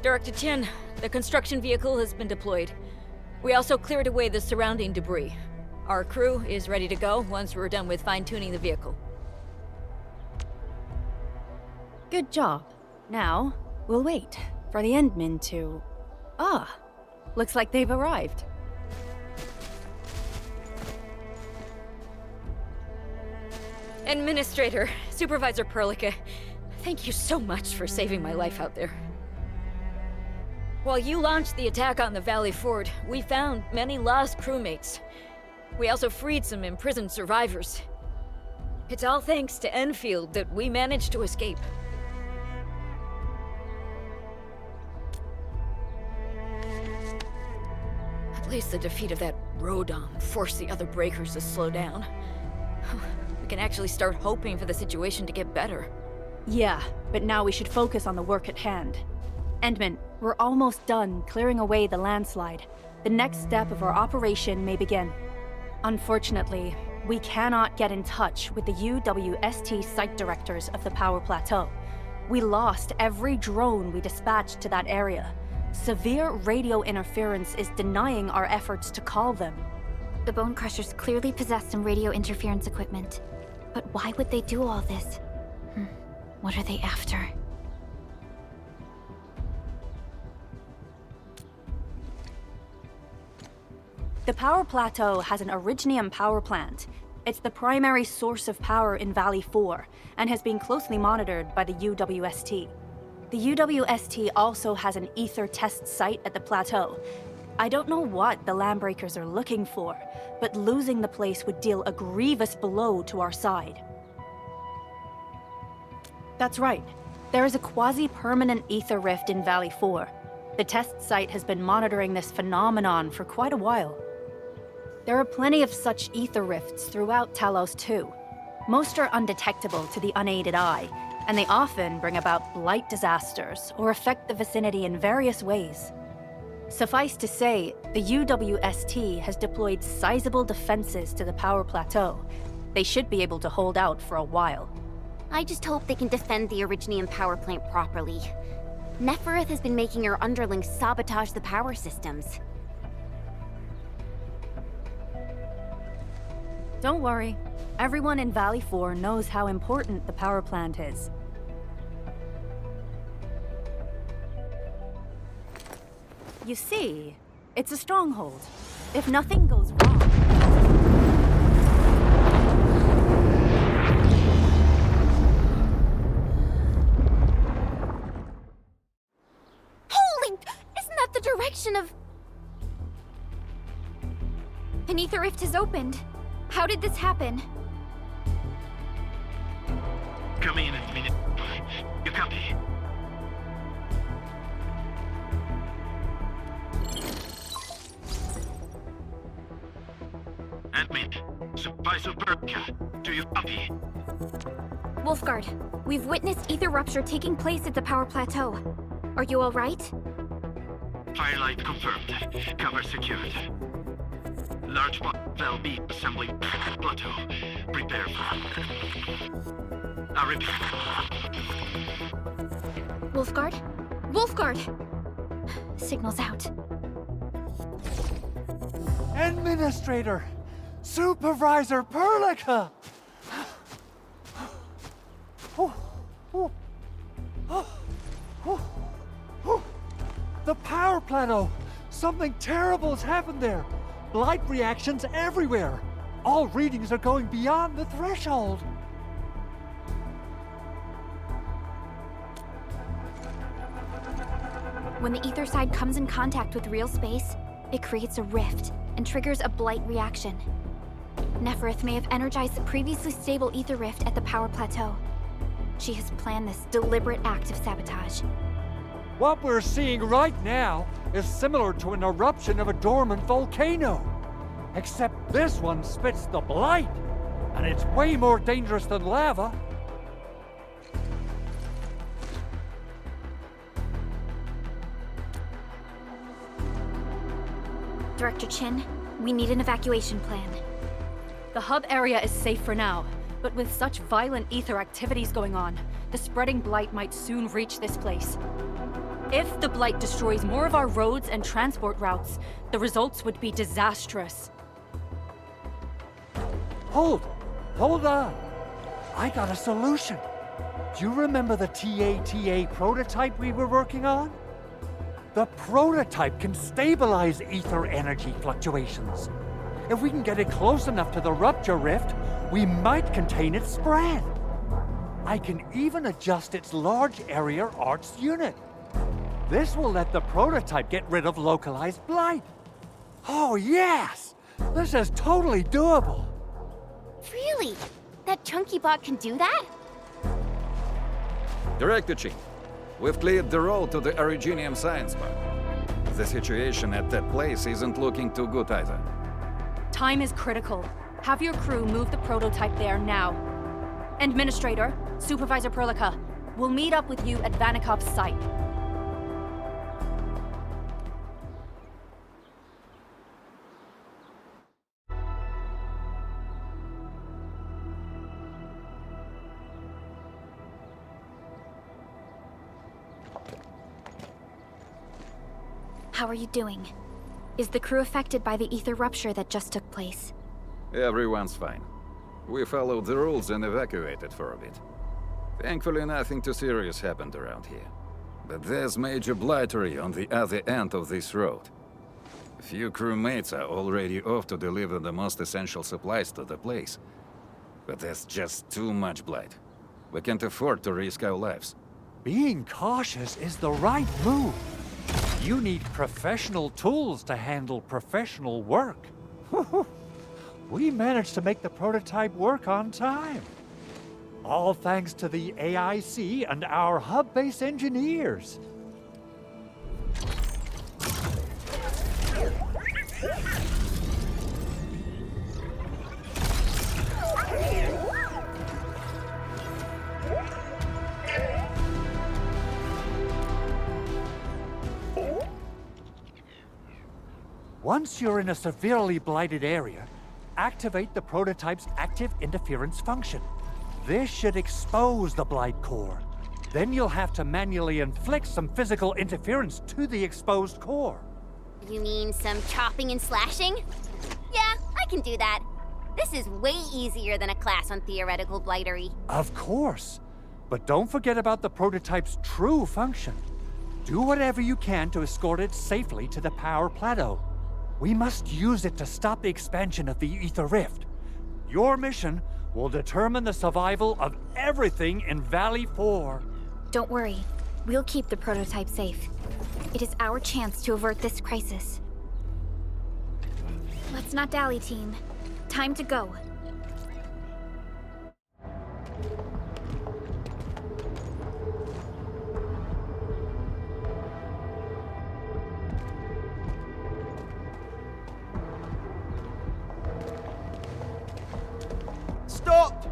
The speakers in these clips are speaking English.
Director Chen, the construction vehicle has been deployed. We also cleared away the surrounding debris. Our crew is ready to go once we're done with fine-tuning the vehicle. Good job. Now, we'll wait for the Endmen to... Ah, looks like they've arrived. Administrator, Supervisor Perlica, thank you so much for saving my life out there. While you launched the attack on the Valley Ford, we found many lost crewmates. We also freed some imprisoned survivors. It's all thanks to Endfield that we managed to escape. At least the defeat of that Rodon forced the other breakers to slow down. We can actually start hoping for the situation to get better. Yeah, but now we should focus on the work at hand. Endman, we're almost done clearing away the landslide. The next step of our operation may begin. Unfortunately, we cannot get in touch with the UWST site directors of the Power Plateau. We lost every drone we dispatched to that area. Severe radio interference is denying our efforts to call them. The Bone Crushers clearly possess some radio interference equipment. But why would they do all this? What are they after? The Power Plateau has an Originium power plant. It's the primary source of power in Valley 4, and has been closely monitored by the UWST. The UWST also has an ether test site at the plateau. I don't know what the Landbreakers are looking for, but losing the place would deal a grievous blow to our side. That's right. There is a quasi-permanent ether rift in Valley 4. The test site has been monitoring this phenomenon for quite a while. There are plenty of such ether rifts throughout Talos too. Most are undetectable to the unaided eye, and they often bring about blight disasters or affect the vicinity in various ways. Suffice to say, the UWST has deployed sizable defenses to the Power Plateau. They should be able to hold out for a while. I just hope they can defend the Originium power plant properly. Nefereth has been making her underlings sabotage the power systems. Don't worry. Everyone in Valley 4 knows how important the power plant is. You see, it's a stronghold. If nothing goes wrong... Holy! Isn't that the direction of... An ether rift has opened. How did this happen? Come in a minute. You copy? Admin, Supervisor Perlica, do you copy? Wolfguard, we've witnessed ether rupture taking place at the Power Plateau. Are you all right? Firelight confirmed. Cover secured. Large Val B assembling plateau. Prepare for... I repeat. Wolfguard? Wolfguard! Signal's out. Administrator! Supervisor Perlica! The power plateau! Something terrible's happened there! Blight reactions everywhere! All readings are going beyond the threshold! When the ether side comes in contact with real space, it creates a rift and triggers a blight reaction. Nefereth may have energized the previously stable ether rift at the Power Plateau. She has planned this deliberate act of sabotage. What we're seeing right now is similar to an eruption of a dormant volcano. Except this one spits the blight, and it's way more dangerous than lava. Director Chin, we need an evacuation plan. The hub area is safe for now, but with such violent ether activities going on, the spreading blight might soon reach this place. If the Blight destroys more of our roads and transport routes, the results would be disastrous. Hold on. I got a solution. Do you remember the TATA prototype we were working on? The prototype can stabilize ether energy fluctuations. If we can get it close enough to the rupture rift, we might contain its spread. I can even adjust its large area arts unit. This will let the prototype get rid of localized blight. Oh yes! This is totally doable. Really? That chunky bot can do that? Director Chief, we've cleared the road to the Originium Science Park. The situation at that place isn't looking too good either. Time is critical. Have your crew move the prototype there now. Administrator, Supervisor Perlica, we'll meet up with you at Vanikov's site. How are you doing? Is the crew affected by the ether rupture that just took place? Everyone's fine. We followed the rules and evacuated for a bit. Thankfully, nothing too serious happened around here. But there's major blightery on the other end of this road. A few crewmates are already off to deliver the most essential supplies to the place. But there's just too much blight. We can't afford to risk our lives. Being cautious is the right move. You need professional tools to handle professional work. We managed to make the prototype work on time. All thanks to the AIC and our hub-base engineers. Once you're in a severely blighted area, activate the prototype's active interference function. This should expose the blight core. Then you'll have to manually inflict some physical interference to the exposed core. You mean some chopping and slashing? Yeah, I can do that. This is way easier than a class on theoretical blightery. Of course. But don't forget about the prototype's true function. Do whatever you can to escort it safely to the power plateau. We must use it to stop the expansion of the Ether Rift. Your mission will determine the survival of everything in Valley 4. Don't worry. We'll keep the prototype safe. It is our chance to avert this crisis. Let's not dally, team. Time to go. Stop!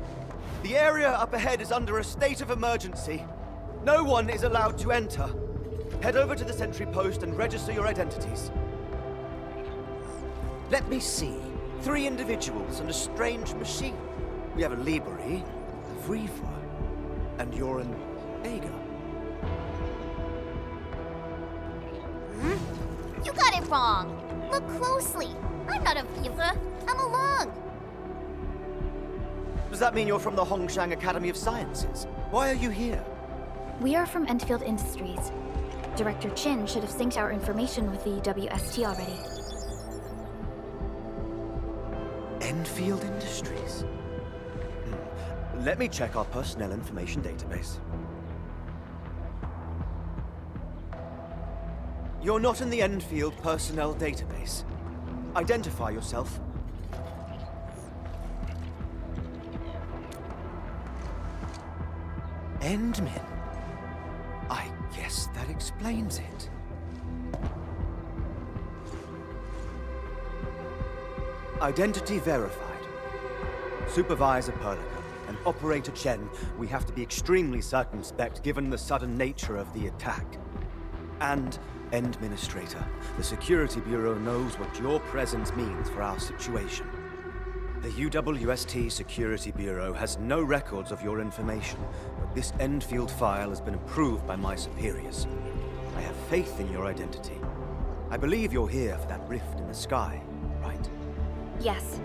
The area up ahead is under a state of emergency. No one is allowed to enter. Head over to the sentry post and register your identities. Let me see. 3 individuals and a strange machine. We have a Libri, a Vrifa, and you're an Aga. You got it wrong. Look closely. I'm not a Viva. I'm a Lung. Does that mean you're from the Hongshang Academy of Sciences? Why are you here? We are from Endfield Industries. Director Chin should have synced our information with the WST already. Endfield Industries? Let me check our personnel information database. You're not in the Endfield personnel database. Identify yourself. Endmin. I guess that explains it. Identity verified. Supervisor Perlica and Operator Chen, we have to be extremely circumspect given the sudden nature of the attack. And Administrator, the Security Bureau knows what your presence means for our situation. The UWST Security Bureau has no records of your information, but this Endfield file has been approved by my superiors. I have faith in your identity. I believe you're here for that rift in the sky, right? Yes.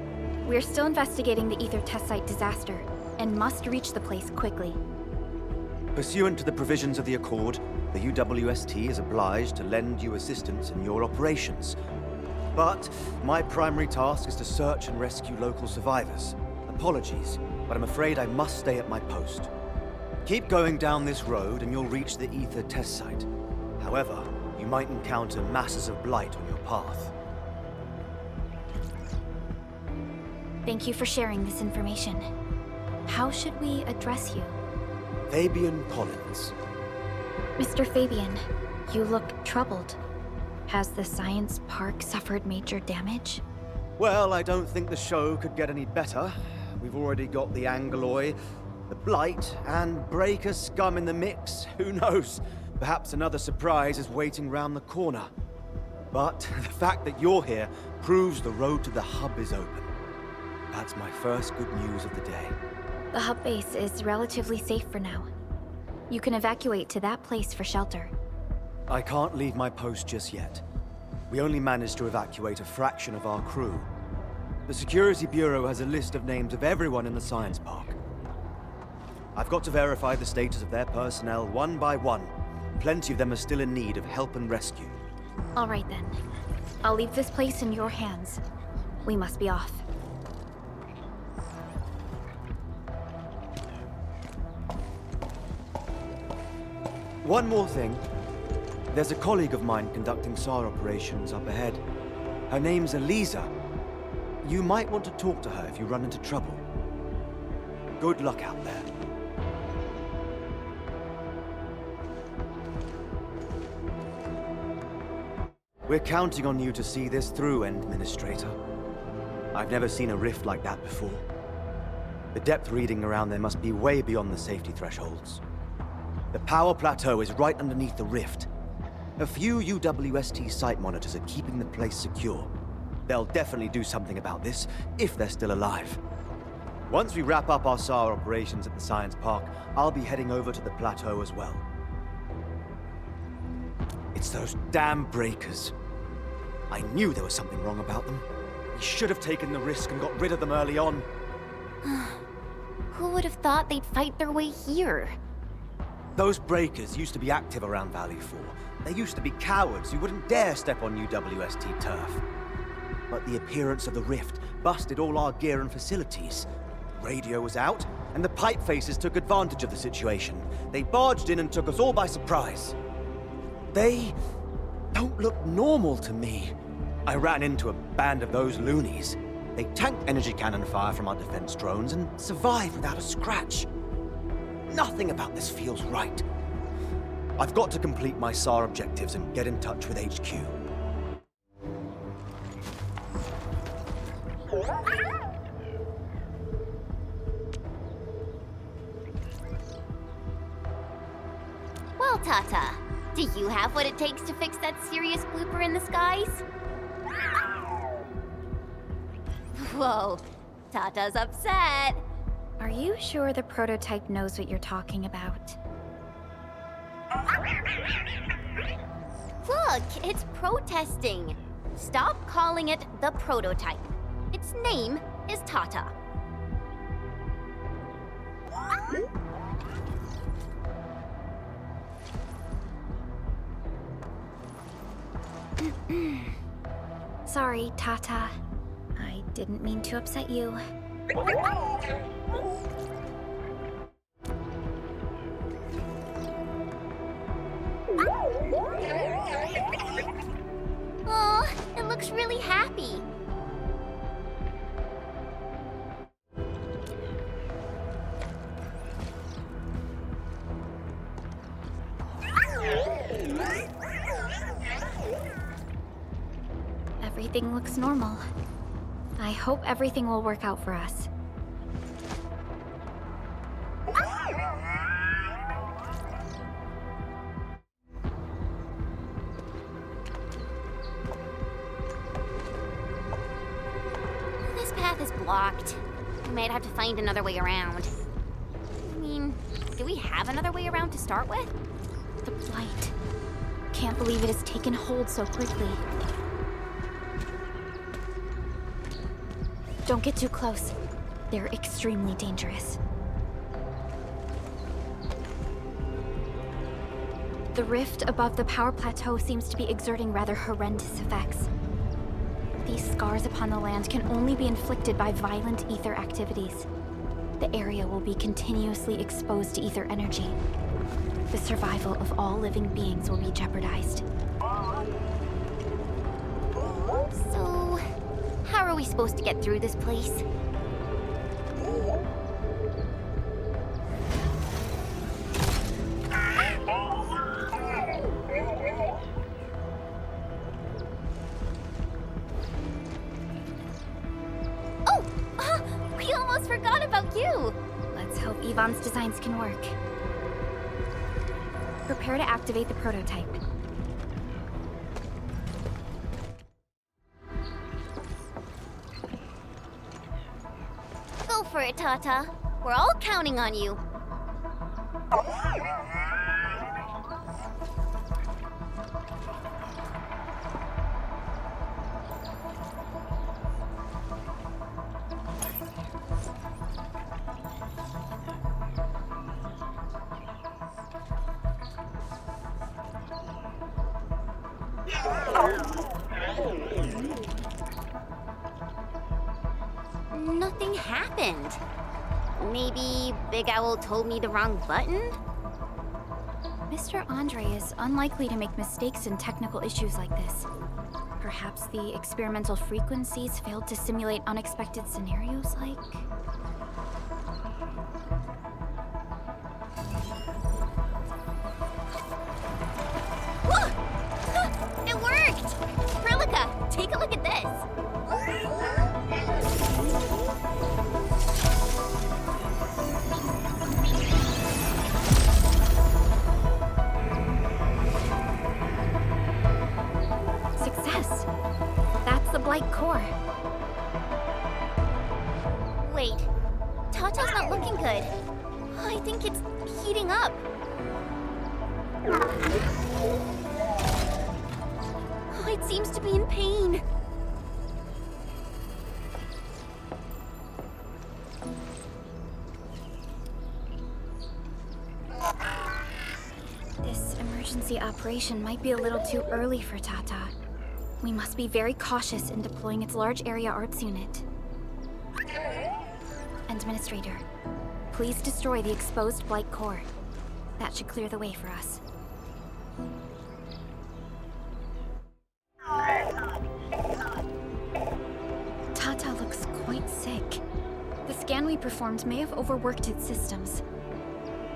We're still investigating the Ether test site disaster, and must reach the place quickly. Pursuant to the provisions of the Accord, the UWST is obliged to lend you assistance in your operations. But my primary task is to search and rescue local survivors. Apologies, but I'm afraid I must stay at my post. Keep going down this road and you'll reach the Ether test site. However, you might encounter masses of blight on your path. Thank you for sharing this information. How should we address you? Fabian Collins. Mr. Fabian, you look troubled. Has the science park suffered major damage? Well, I don't think the show could get any better. We've already got the Angeloy, the Blight, and Breaker scum in the mix. Who knows? Perhaps another surprise is waiting round the corner. But the fact that you're here proves the road to the hub is open. That's my first good news of the day. The hub base is relatively safe for now. You can evacuate to that place for shelter. I can't leave my post just yet. We only managed to evacuate a fraction of our crew. The Security Bureau has a list of names of everyone in the science park. I've got to verify the status of their personnel one by one. Plenty of them are still in need of help and rescue. All right then. I'll leave this place in your hands. We must be off. One more thing. There's a colleague of mine conducting SAR operations up ahead. Her name's Eliza. You might want to talk to her if you run into trouble. Good luck out there. We're counting on you to see this through, Administrator. I've never seen a rift like that before. The depth reading around there must be way beyond the safety thresholds. The power plateau is right underneath the rift. A few UWST site monitors are keeping the place secure. They'll definitely do something about this, if they're still alive. Once we wrap up our SAR operations at the science park, I'll be heading over to the plateau as well. It's those damn breakers. I knew there was something wrong about them. We should have taken the risk and got rid of them early on. Who would have thought they'd fight their way here? Those breakers used to be active around Valley 4. They used to be cowards who wouldn't dare step on UWST turf. But the appearance of the rift busted all our gear and facilities. The radio was out, and the pipe faces took advantage of the situation. They barged in and took us all by surprise. They don't look normal to me. I ran into a band of those loonies. They tanked energy cannon fire from our defense drones and survived without a scratch. Nothing about this feels right. I've got to complete my SAR objectives and get in touch with HQ. Well, Tata, do you have what it takes to fix that serious blooper in the skies? Whoa, Tata's upset. Are you sure the prototype knows what you're talking about? Look, it's protesting. Stop calling it the prototype. Its name is Tata. Sorry, Tata. I didn't mean to upset you. Oh, it looks really happy. Everything looks normal. I hope everything will work out for us. This path is blocked. We might have to find another way around. I mean, do we have another way around to start with? The blight. Can't believe it has taken hold so quickly. Don't get too close. They're extremely dangerous. The rift above the power plateau seems to be exerting rather horrendous effects. These scars upon the land can only be inflicted by violent ether activities. The area will be continuously exposed to ether energy. The survival of all living beings will be jeopardized. So, how are we supposed to get through this place? We almost forgot about you! Let's hope Yvonne's designs can work. Prepare to activate the prototype. Go for it, Tata. We're all counting on you. Nothing happened. Maybe Big Owl told me the wrong button? Mr. Andre is unlikely to make mistakes in technical issues like this. Perhaps the experimental frequencies failed to simulate unexpected scenarios like... Whoa! It worked! Prilica, take a look at this. Success! That's the Blight core. Wait, Tata's not looking good. I think it's heating up. It seems to be in pain. This emergency operation might be a little too early for Tata. We must be very cautious in deploying its large area arts unit. Administrator, please destroy the exposed Blight core. That should clear the way for us. Tata looks quite sick. The scan we performed may have overworked its systems.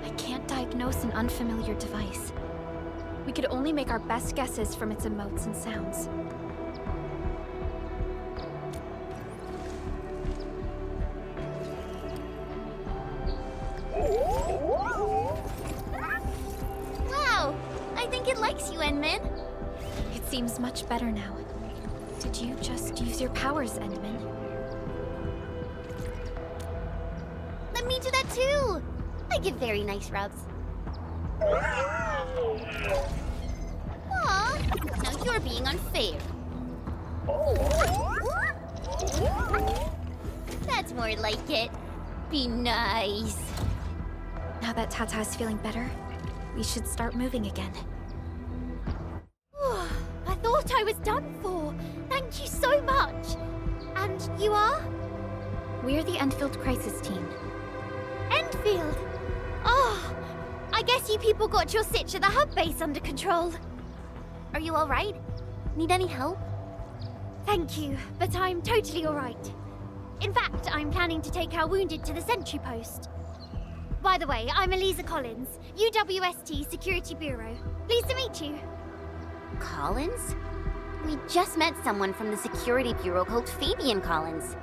I can't diagnose an unfamiliar device. We could only make our best guesses from its emotes and sounds. Wow! I think it likes you, Endman. It seems much better now. Did you just use your powers, Endman? Let me do that too! I give very nice rubs. Aw, now you're being unfair. That's more like it. Be nice. Now that Tata is feeling better, we should start moving again. I thought I was done for. Thank you so much. And you are? We're the Endfield Crisis Team. Endfield! Oh, I guess you people got your sitch at the hub base under control. Are you alright? Need any help? Thank you, but I'm totally alright. In fact, I'm planning to take our wounded to the sentry post. By the way, I'm Eliza Collins, UWST Security Bureau. Pleased to meet you. Collins? We just met someone from the Security Bureau called Fabian Collins.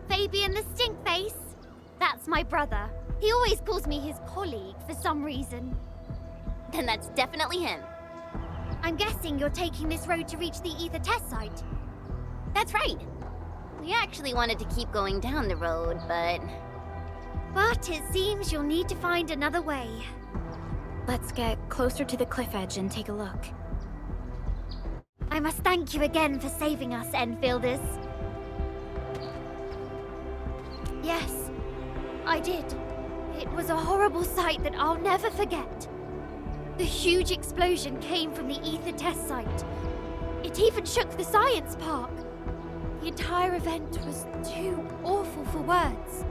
Fabian the Stinkface? That's my brother. He always calls me his colleague for some reason. Then that's definitely him. I'm guessing you're taking this road to reach the Ether test site. That's right. We actually wanted to keep going down the road, but it seems you'll need to find another way. Let's get closer to the cliff edge and take a look. I must thank you again for saving us, Enfielders. Yes, I did. It was a horrible sight that I'll never forget. The huge explosion came from the ether test site. It even shook the science park. The entire event was too awful for words.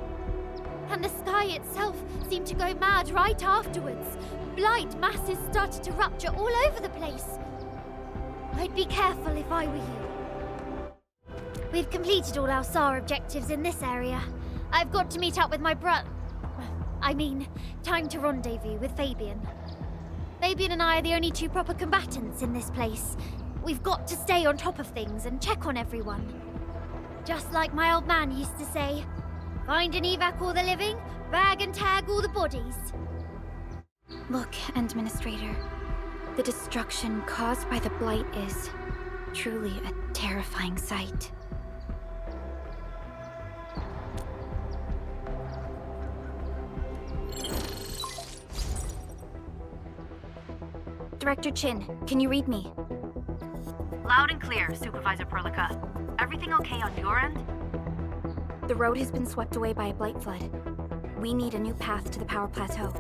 And the sky itself seemed to go mad right afterwards. Blight masses started to rupture all over the place. I'd be careful if I were you. We've completed all our SAR objectives in this area. I've got to meet up with my time to rendezvous with Fabian. Fabian and I are the only two proper combatants in this place. We've got to stay on top of things and check on everyone. Just like my old man used to say, find and evac all the living, bag and tag all the bodies. Look, Administrator. The destruction caused by the Blight is truly a terrifying sight. Director Chin, can you read me? Loud and clear, Supervisor Perlica. Everything okay on your end? The road has been swept away by a blight flood. We need a new path to the power plateau.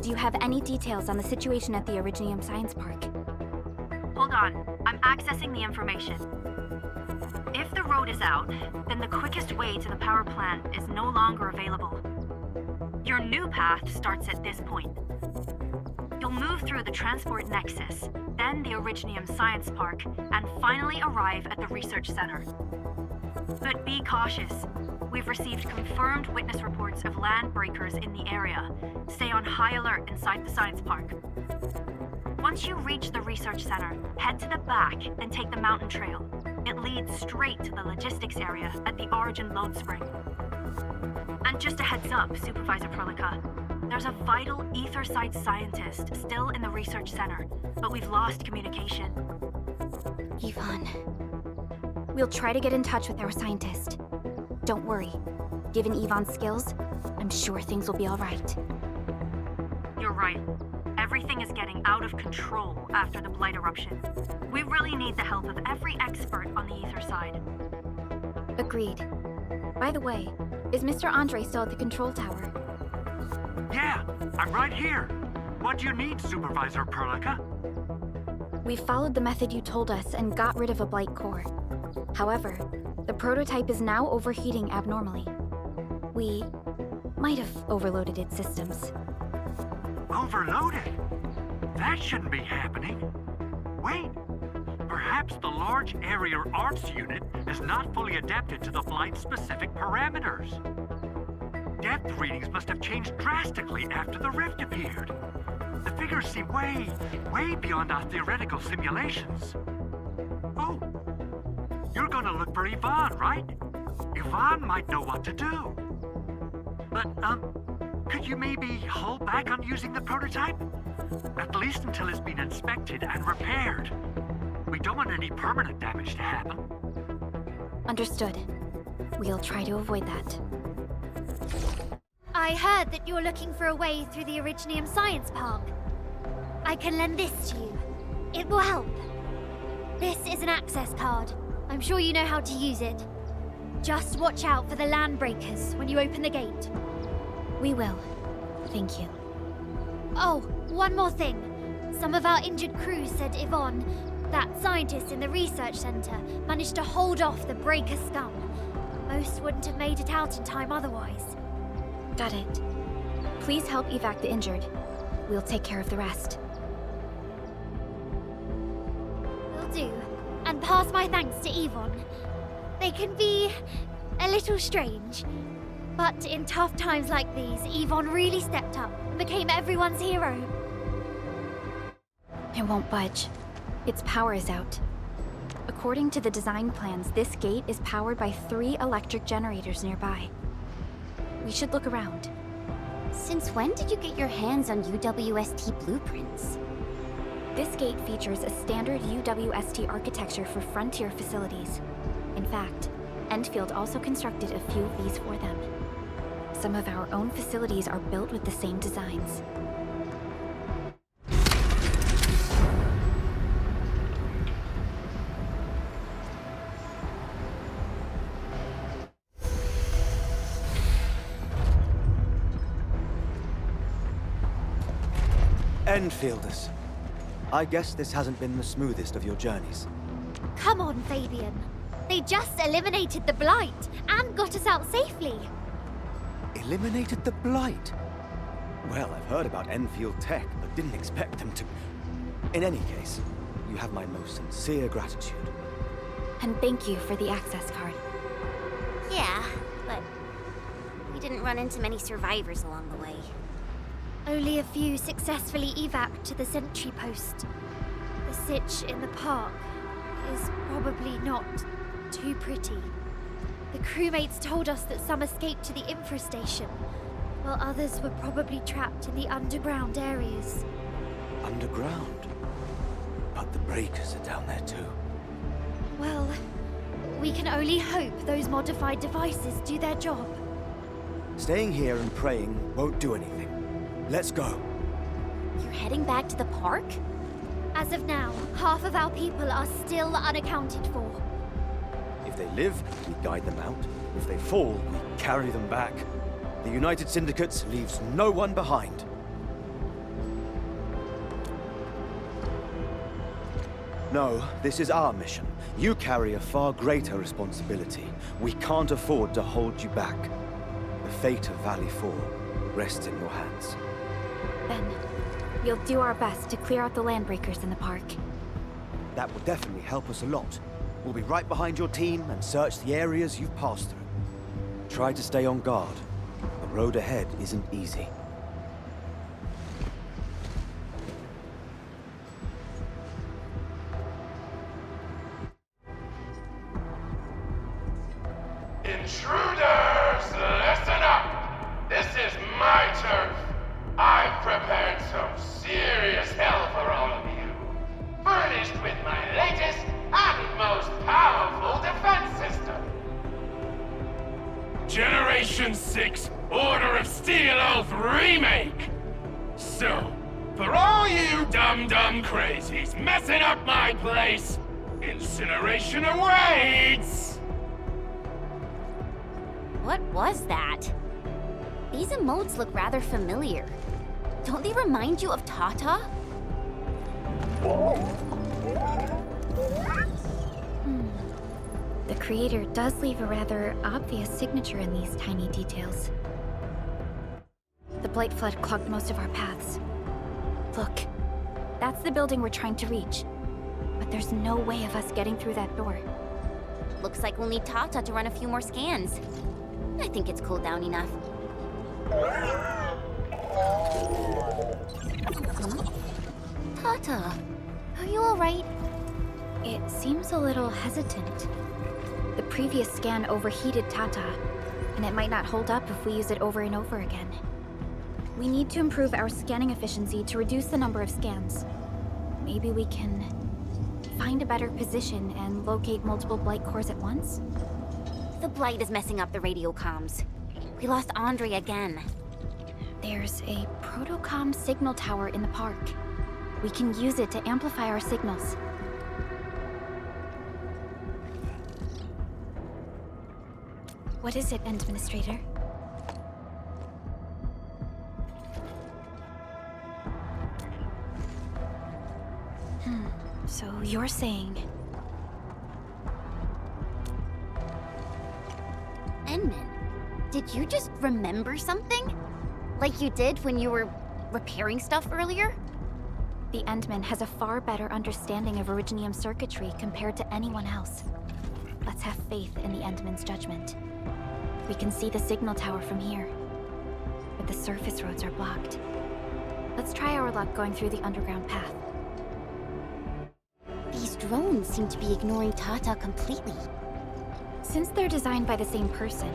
Do you have any details on the situation at the Originium Science Park? Hold on, I'm accessing the information. If the road is out, then the quickest way to the power plant is no longer available. Your new path starts at this point. You'll move through the Transport Nexus, then the Originium Science Park, and finally arrive at the Research Center. But be cautious. We've received confirmed witness reports of land breakers in the area. Stay on high alert inside the Science Park. Once you reach the Research Center, head to the back and take the mountain trail. It leads straight to the logistics area at the Origin Lodespring. And just a heads up, Supervisor Perlica. There's a vital ether site scientist still in the Research Center, but we've lost communication. Yvonne. We'll try to get in touch with our scientist. Don't worry. Given Yvonne's skills, I'm sure things will be all right. You're right. Everything is getting out of control after the Blight eruption. We really need the help of every expert on the ether side. Agreed. By the way, is Mr. Andre still at the control tower? Yeah, I'm right here. What do you need, Supervisor Perlica? We followed the method you told us and got rid of a blight core. However, the prototype is now overheating abnormally. We might have overloaded its systems. Overloaded? That shouldn't be happening. Wait, perhaps the large area arts unit is not fully adapted to the Blight-specific parameters. Depth readings must have changed drastically after the rift appeared. The figures seem way beyond our theoretical simulations. Oh, you're gonna look for Yvonne, right? Yvonne might know what to do. But, could you maybe hold back on using the prototype? At least until it's been inspected and repaired. We don't want any permanent damage to happen. Understood. We'll try to avoid that. I heard that you're looking for a way through the Originium Science Park. I can lend this to you. It will help. This is an access card. I'm sure you know how to use it. Just watch out for the land breakers when you open the gate. We will. Thank you. Oh, one more thing. Some of our injured crew said Yvonne, that scientist in the research center, managed to hold off the breaker scum. Most wouldn't have made it out in time otherwise. Got it. Please help evac the injured. We'll take care of the rest. Will do. And pass my thanks to Yvonne. They can be a little strange. But in tough times like these, Yvonne really stepped up and became everyone's hero. It won't budge. Its power is out. According to the design plans, this gate is powered by 3 electric generators nearby. We should look around. Since when did you get your hands on UWST blueprints? This gate features a standard UWST architecture for frontier facilities. In fact, Endfield also constructed a few of these for them. Some of our own facilities are built with the same designs. Enfielders. I guess this hasn't been the smoothest of your journeys. Come on, Fabian. They just eliminated the Blight and got us out safely. Eliminated the Blight? Well, I've heard about Enfield tech, but didn't expect them to... In any case, you have my most sincere gratitude. And thank you for the access card. Yeah, but we didn't run into many survivors along the way. Only a few successfully evac to the sentry post. The sitch in the park is probably not too pretty. The crewmates told us that some escaped to the infrastation, while others were probably trapped in the underground areas. Underground? But the breakers are down there too. Well, we can only hope those modified devices do their job. Staying here and praying won't do anything. Let's go. You're heading back to the park? As of now, half of our people are still unaccounted for. If they live, we guide them out. If they fall, we carry them back. The United Syndicate leaves no one behind. No, this is our mission. You carry a far greater responsibility. We can't afford to hold you back. The fate of Valley 4 rests in your hands. Then, we'll do our best to clear out the landbreakers in the park. That will definitely help us a lot. We'll be right behind your team and search the areas you've passed through. Try to stay on guard. The road ahead isn't easy. Intruders, listen up! This is my turf! I've prepared some serious hell for all of you, furnished with my latest and most powerful defense system. Generation 6 Order of Steel Oath Remake! So, for all you dumb crazies messing up my place, incineration awaits! What was that? These emotes look rather familiar. Don't they remind you of Tata? The creator does leave a rather obvious signature in these tiny details. The Blight Flood clogged most of our paths. Look, that's the building we're trying to reach. But there's no way of us getting through that door. Looks like we'll need Tata to run a few more scans. I think it's cooled down enough. Huh? Tata, are you alright? It seems a little hesitant. The previous scan overheated Tata, and it might not hold up if we use it over and over again. We need to improve our scanning efficiency to reduce the number of scans. Maybe we can find a better position and locate multiple Blight cores at once? The Blight is messing up the radio comms. We lost Andre again. There's a protocom signal tower in the park. We can use it to amplify our signals. What is it, Administrator? So you're saying... Enman, did you just remember something? Like you did when you were repairing stuff earlier? The Endman has a far better understanding of Originium circuitry compared to anyone else. Let's have faith in the Endman's judgment. We can see the signal tower from here, but the surface roads are blocked. Let's try our luck going through the underground path. These drones seem to be ignoring Tata completely. Since they're designed by the same person,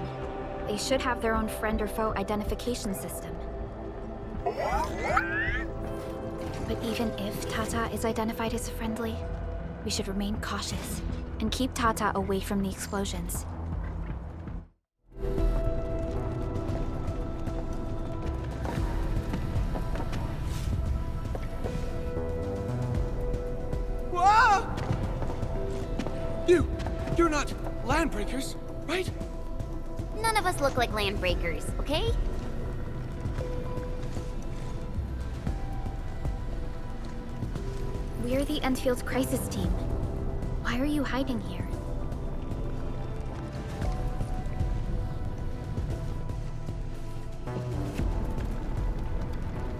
they should have their own friend or foe identification system. But even if Tata is identified as friendly, we should remain cautious and keep Tata away from the explosions. You're not landbreakers, right? None of us look like landbreakers, okay? We're the Endfield crisis team. Why are you hiding here?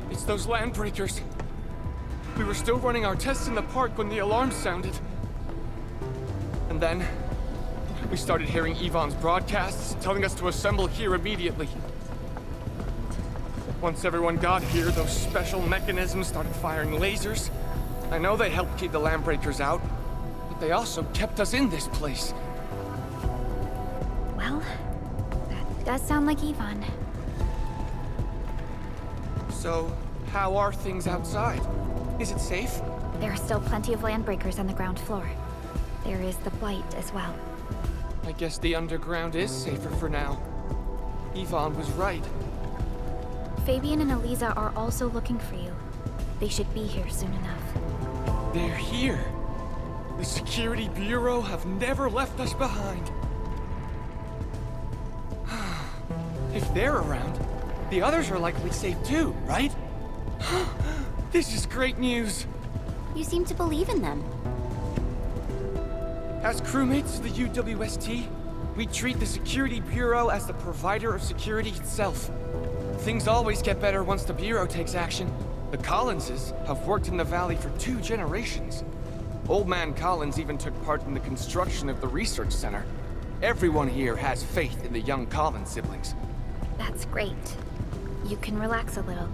It's those landbreakers. We were still running our tests in the park when the alarm sounded. And then, we started hearing Yvonne's broadcasts telling us to assemble here immediately. Once everyone got here, those special mechanisms started firing lasers. I know they helped keep the landbreakers out, but they also kept us in this place. Well, that does sound like Yvonne. So, how are things outside? Is it safe? There are still plenty of landbreakers on the ground floor. There is the Blight as well. I guess the underground is safer for now. Yvonne was right. Fabian and Eliza are also looking for you. They should be here soon enough. They're here. The Security Bureau have never left us behind. If they're around, the others are likely safe too, right? This is great news. You seem to believe in them. As crewmates of the UWST, we treat the Security Bureau as the provider of security itself. Things always get better once the Bureau takes action. The Collinses have worked in the Valley for 2 generations. Old Man Collins even took part in the construction of the research center. Everyone here has faith in the young Collins siblings. That's great. You can relax a little.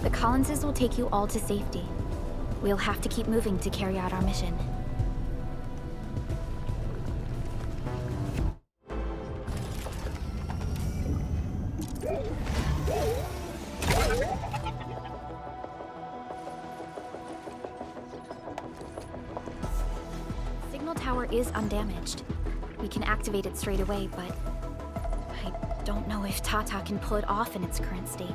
The Collinses will take you all to safety. We'll have to keep moving to carry out our mission. Signal tower is undamaged. We can activate it straight away, but I don't know if Tata can pull it off in its current state.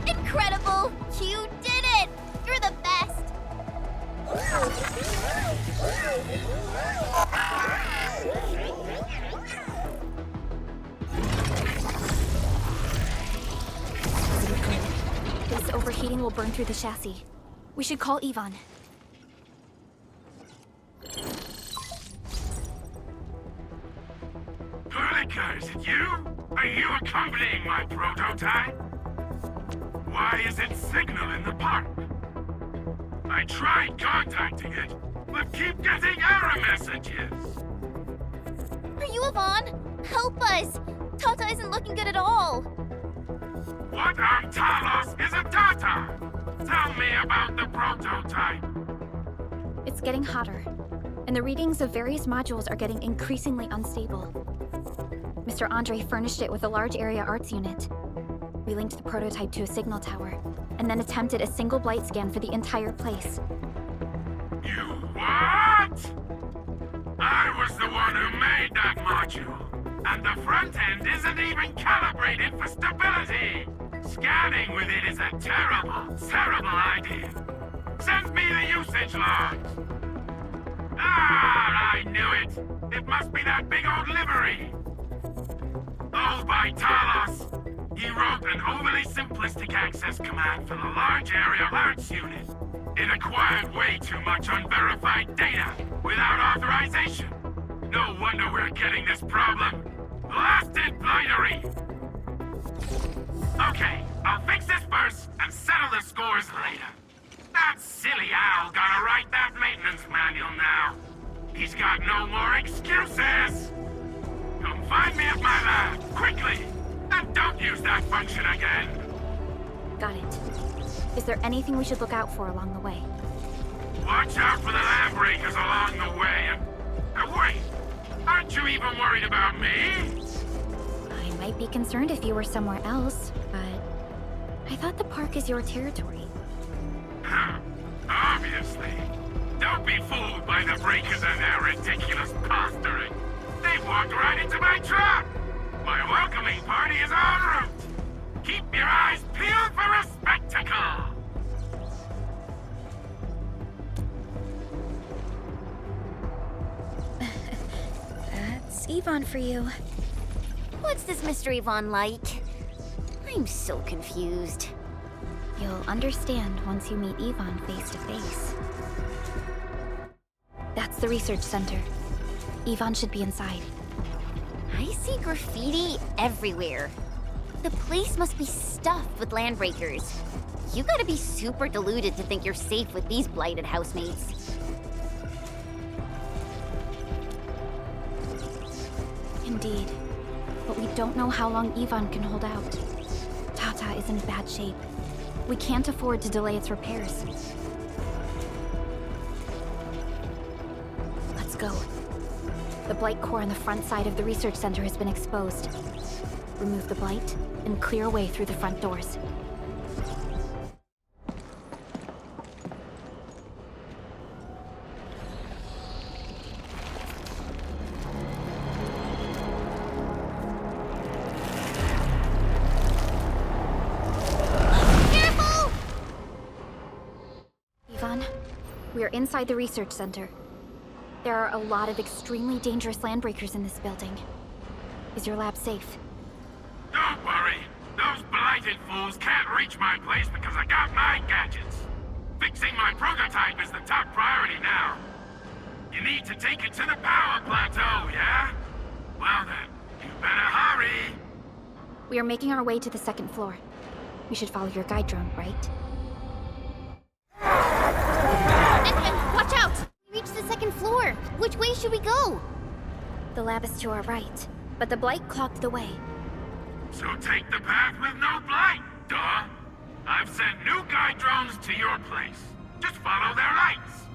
Incredible! You did it! You're the best! This overheating will burn through the chassis. We should call Yvonne. Perlica, is it you? Are you accompanying my prototype? Why is it signal in the park? I tried contacting it, but keep getting error messages. Are you Yvonne? Help us! Tata isn't looking good at all! What on Talos is a Tata? Tell me about the prototype. It's getting hotter, and the readings of various modules are getting increasingly unstable. Mr. Andre furnished it with a large area arts unit. We linked the prototype to a signal tower, and then attempted a single blight scan for the entire place. You what? I was the one who made that module, and the front end isn't even calibrated for stability. Scanning with it is a terrible, terrible idea. Send me the usage logs. Ah, I knew it. It must be that big old livery. Owned by Talos. He wrote an overly simplistic access command for the large area arts unit. It acquired way too much unverified data without authorization. No wonder we're getting this problem. Blasted blightery! Okay, I'll fix this first and settle the scores later. That silly owl gotta write that maintenance manual now. He's got no more excuses! Come find me at my lab, quickly! And don't use that function again! Got it. Is there anything we should look out for along the way? Watch out for the land breakers along the way and wait! Aren't you even worried about me? I might be concerned if you were somewhere else, but I thought the park is your territory. Obviously. Don't be fooled by the breakers and their ridiculous posturing. They They've walked right into my truck! My welcoming party is en route! Keep your eyes peeled for a spectacle! That's Yvonne for you. What's this Mr. Yvonne like? I'm so confused. You'll understand once you meet Yvonne face to face. That's the research center. Yvonne should be inside. I see graffiti everywhere. The place must be stuffed with landbreakers. You gotta be super deluded to think you're safe with these blighted housemates. Indeed. But we don't know how long Yvonne can hold out. Tata is in bad shape. We can't afford to delay its repairs. Let's go. The blight core on the front side of the research center has been exposed. Remove the blight and clear a way through the front doors. We are inside the research center. There are a lot of extremely dangerous landbreakers in this building. Is your lab safe? Don't worry. Those blighted fools can't reach my place because I got my gadgets. Fixing my prototype is the top priority now. You need to take it to the power plateau, yeah? Well then, you better hurry. We are making our way to the second floor. We should follow your guide drone, right? And watch out! We reached the second floor. Which way should we go? The lab is to our right, but the blight clogged the way. So take the path with no blight, duh. I've sent new guide drones to your place. Just follow their lights.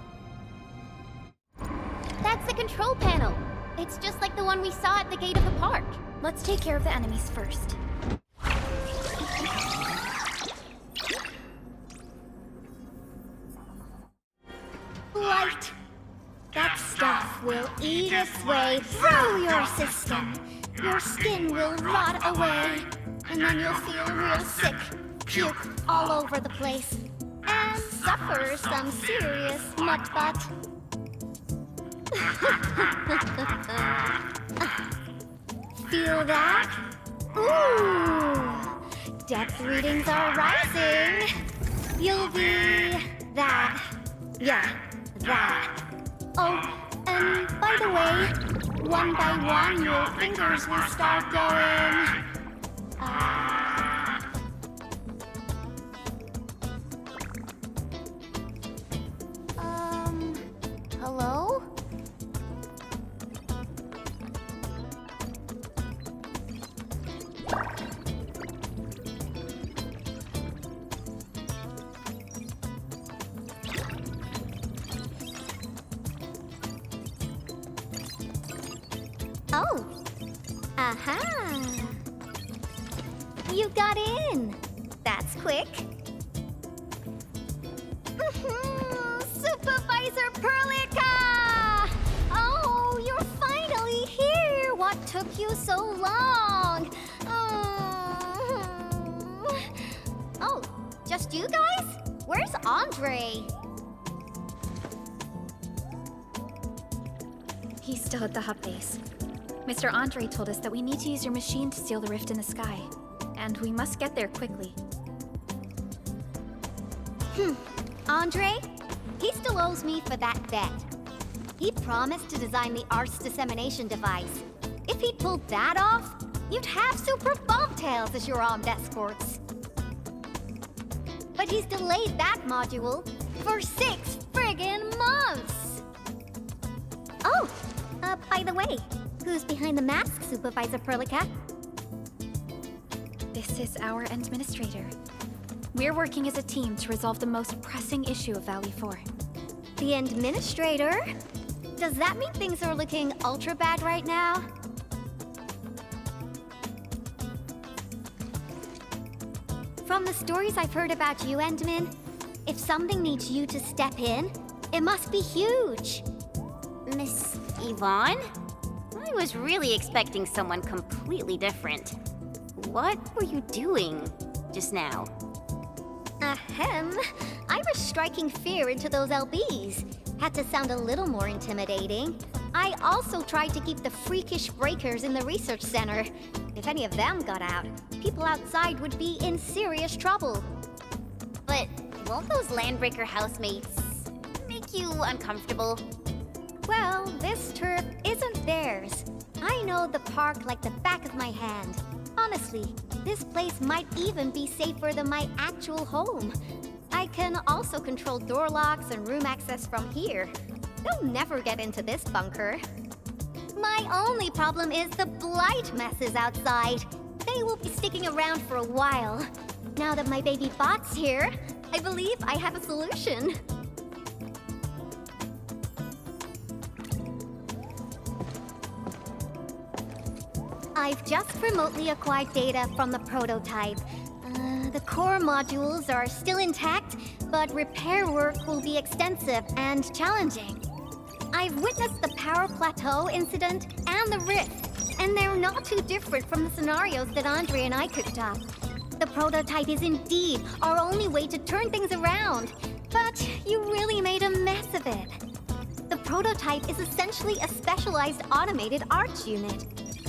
That's the control panel. It's just like the one we saw at the gate of the park. Let's take care of the enemies first. Blight. That stuff will eat its way through your system. Your skin will rot away, and then you'll feel real sick, puke all over the place, and suffer some serious mutt butt. Feel that? Ooh! Depth readings are rising. You'll be that. Yeah, that. Oh, and by the way, one by one your fingers will start going. Hello? Oh. Aha. You got in. That's quick. Supervisor Perlica! Oh, you're finally here. What took you so long? Oh, just you guys? Where's Andre? He's still at the hub base. Mr. Andre told us that we need to use your machine to seal the rift in the sky. And we must get there quickly. Andre? He still owes me for that bet. He promised to design the Art's dissemination device. If he'd pulled that off, you'd have super bobtails as your armed escorts. But he's delayed that module for 6 friggin' months! Oh, by the way, who's behind the mask, Supervisor Perlica? This is our administrator. We're working as a team to resolve the most pressing issue of Valley 4. The administrator? Does that mean things are looking ultra bad right now? From the stories I've heard about you, Endman, if something needs you to step in, it must be huge. Miss Yvonne? I was really expecting someone completely different. What were you doing just now? Ahem. I was striking fear into those LBs. Had to sound a little more intimidating. I also tried to keep the freakish breakers in the research center. If any of them got out, people outside would be in serious trouble. But won't those Landbreaker housemates make you uncomfortable? Well, this turf isn't theirs. I know the park like the back of my hand. Honestly, this place might even be safer than my actual home. I can also control door locks and room access from here. They'll never get into this bunker. My only problem is the blight messes outside. They will be sticking around for a while. Now that my baby bot's here, I believe I have a solution. I've just remotely acquired data from the prototype. The core modules are still intact, but repair work will be extensive and challenging. I've witnessed the power plateau incident and the rift, and they're not too different from the scenarios that Andre and I cooked up. The prototype is indeed our only way to turn things around, but you really made a mess of it. The prototype is essentially a specialized automated arts unit.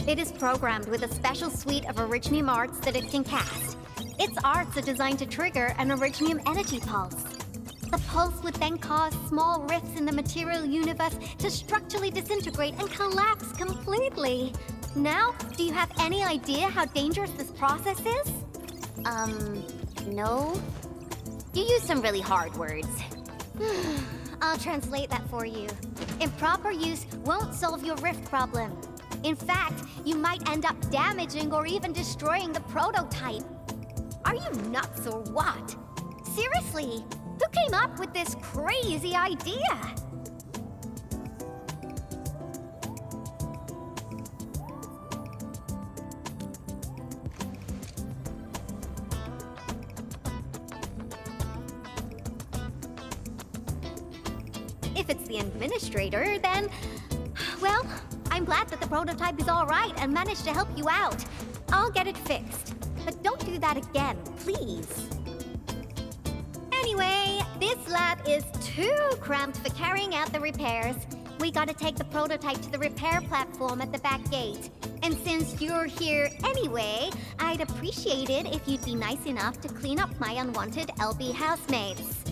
It is programmed with a special suite of Originium arts that it can cast. Its arts are designed to trigger an Originium energy pulse. The pulse would then cause small rifts in the material universe to structurally disintegrate and collapse completely. Now, do you have any idea how dangerous this process is? No. You used some really hard words. I'll translate that for you. Improper use won't solve your rift problem. In fact, you might end up damaging or even destroying the prototype. Are you nuts or what? Seriously, who came up with this crazy idea? If it's the administrator, then... well, I'm glad that the prototype is all right and managed to help you out. I'll get it fixed. But don't do that again, please. Anyway, this lab is too cramped for carrying out the repairs. We gotta take the prototype to the repair platform at the back gate. And since you're here anyway, I'd appreciate it if you'd be nice enough to clean up my unwanted LB housemates.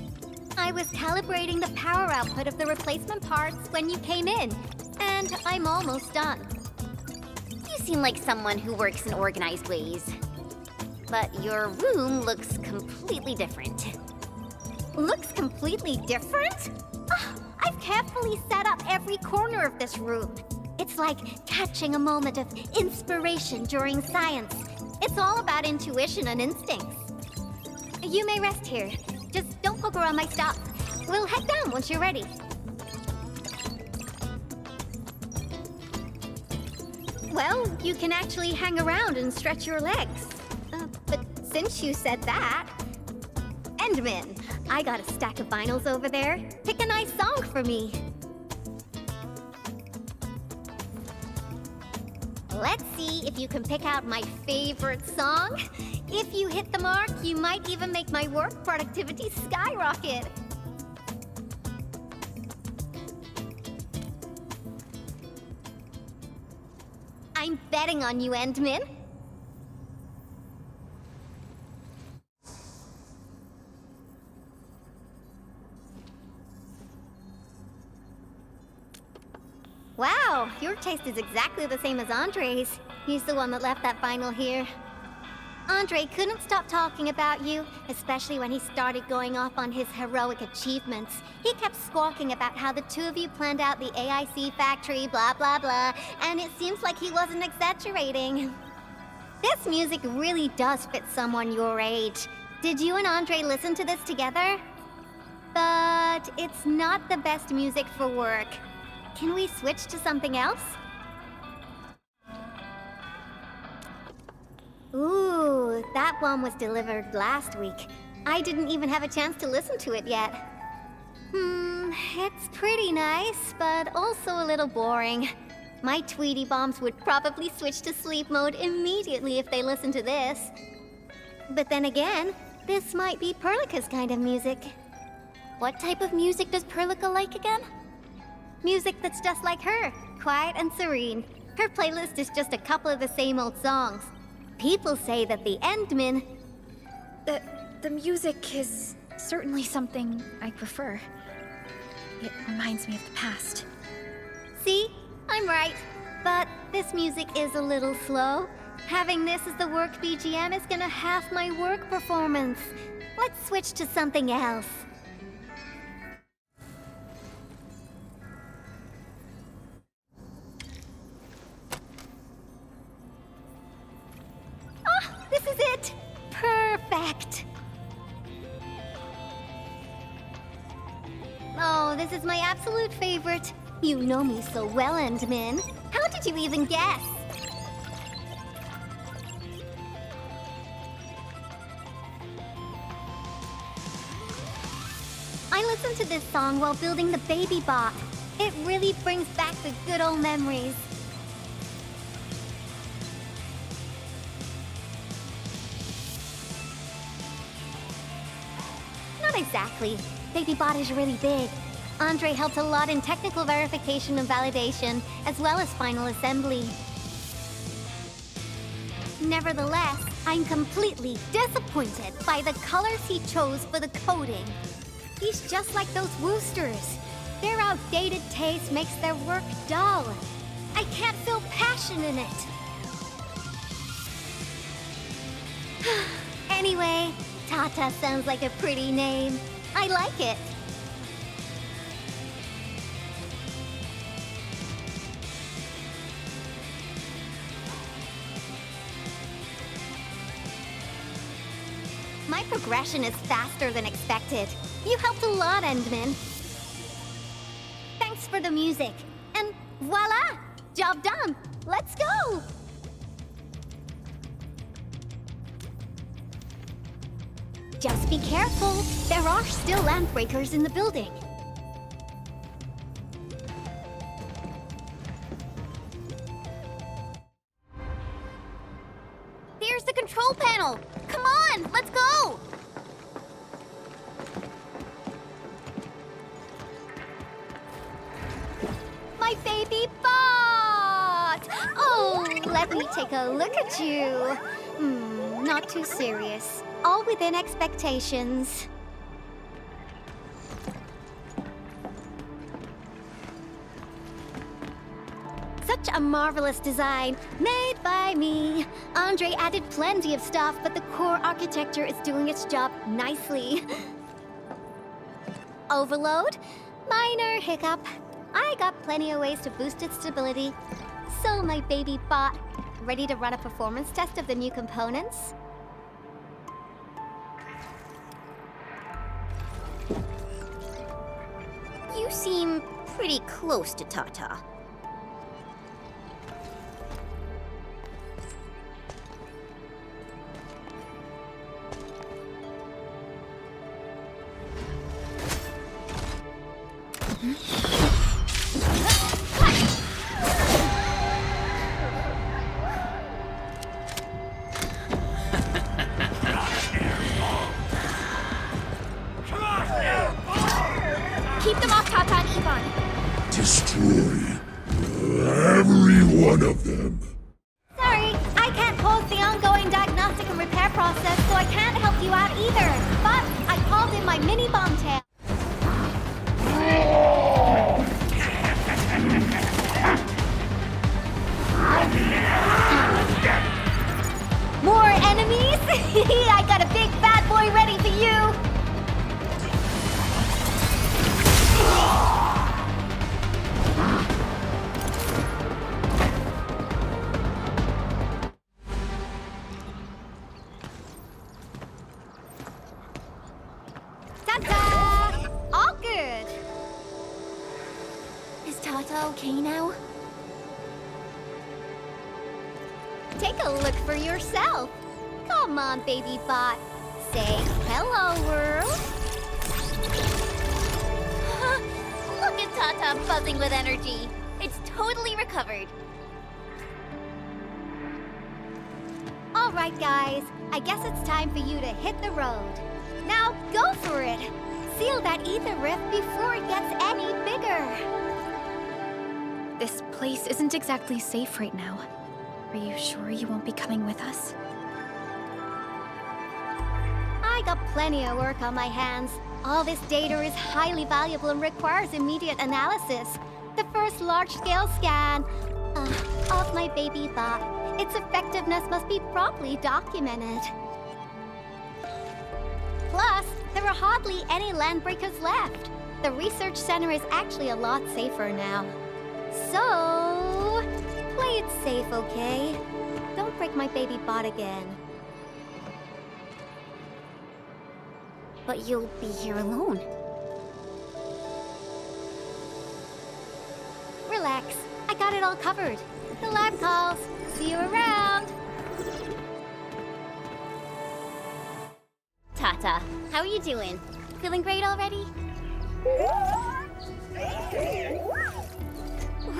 I was calibrating the power output of the replacement parts when you came in, and I'm almost done. You seem like someone who works in organized ways. But your room looks completely different. Looks completely different? I've carefully set up every corner of this room. It's like catching a moment of inspiration during science. It's all about intuition and instincts. You may rest here. Just don't poke around my stuff. We'll head down once you're ready. Well, you can actually hang around and stretch your legs. But since you said that... Endman, I got a stack of vinyls over there. Pick a nice song for me. Let's see if you can pick out my favorite song. If you hit the mark, you might even make my work productivity skyrocket. I'm betting on you, Endman. Wow, your taste is exactly the same as Andre's. He's the one that left that vinyl here. Andre couldn't stop talking about you, especially when he started going off on his heroic achievements. He kept squawking about how the two of you planned out the AIC factory, blah blah blah, and it seems like he wasn't exaggerating. This music really does fit someone your age. Did you and Andre listen to this together? But it's not the best music for work. Can we switch to something else? Ooh, that one was delivered last week. I didn't even have a chance to listen to it yet. It's pretty nice, but also a little boring. My Tweety Bombs would probably switch to sleep mode immediately if they listened to this. But then again, this might be Perlica's kind of music. What type of music does Perlica like again? Music that's just like her, quiet and serene. Her playlist is just a couple of the same old songs. People say that the Endmen... The music is certainly something I prefer. It reminds me of the past. See? I'm right. But this music is a little slow. Having this as the work BGM is gonna half my work performance. Let's switch to something else. Ah, this is it! Perfect! Oh, this is my absolute favorite. You know me so well, Endmin. How did you even guess? I listened to this song while building the baby bot. It really brings back the good old memories. Not exactly. Baby bot is really big. Andre helped a lot in technical verification and validation, as well as final assembly. Nevertheless, I'm completely disappointed by the colors he chose for the coding. He's just like those Woosters. Their outdated taste makes their work dull. I can't feel passion in it. Anyway, Tata sounds like a pretty name. I like it. My progression is faster than expected. You helped a lot, Endmin. Thanks for the music. And voila! Job done! Let's go! Just be careful. There are still landbreakers in the building. There's the control panel! Come on, let's go! My baby bot! Oh, let me take a look at you. Not too serious. All within expectations. Such a marvelous design, made by me. Andre added plenty of stuff, but the core architecture is doing its job nicely. Overload? Minor hiccup. I got plenty of ways to boost its stability. So my baby bot, ready to run a performance test of the new components? You seem pretty close to Tata. Keep them off Tata and Ivan. Destroy every one of them. Sorry, I can't pause the ongoing diagnostic and repair process, so I can't help you out either. But I called in my mini bomb tail. More enemies? I got a big bad boy ready for you. Ta-ta! All good. Is Tata okay now? Take a look for yourself. Come on, baby bot. Say hello, world. Look at Tata buzzing with energy. It's totally recovered. All right, guys. I guess it's time for you to hit the road. Now go for it. Seal that ether rift before it gets any bigger. This place isn't exactly safe right now. Are you sure you won't be coming with us? I got plenty of work on my hands. All this data is highly valuable and requires immediate analysis. The first large-scale scan of my baby bot. Its effectiveness must be properly documented. Plus, there are hardly any landbreakers left. The research center is actually a lot safer now. So, play it safe, okay? Don't break my baby bot again. But you'll be here alone. Relax. I got it all covered. The lab calls. See you around. Tata, how are you doing? Feeling great already?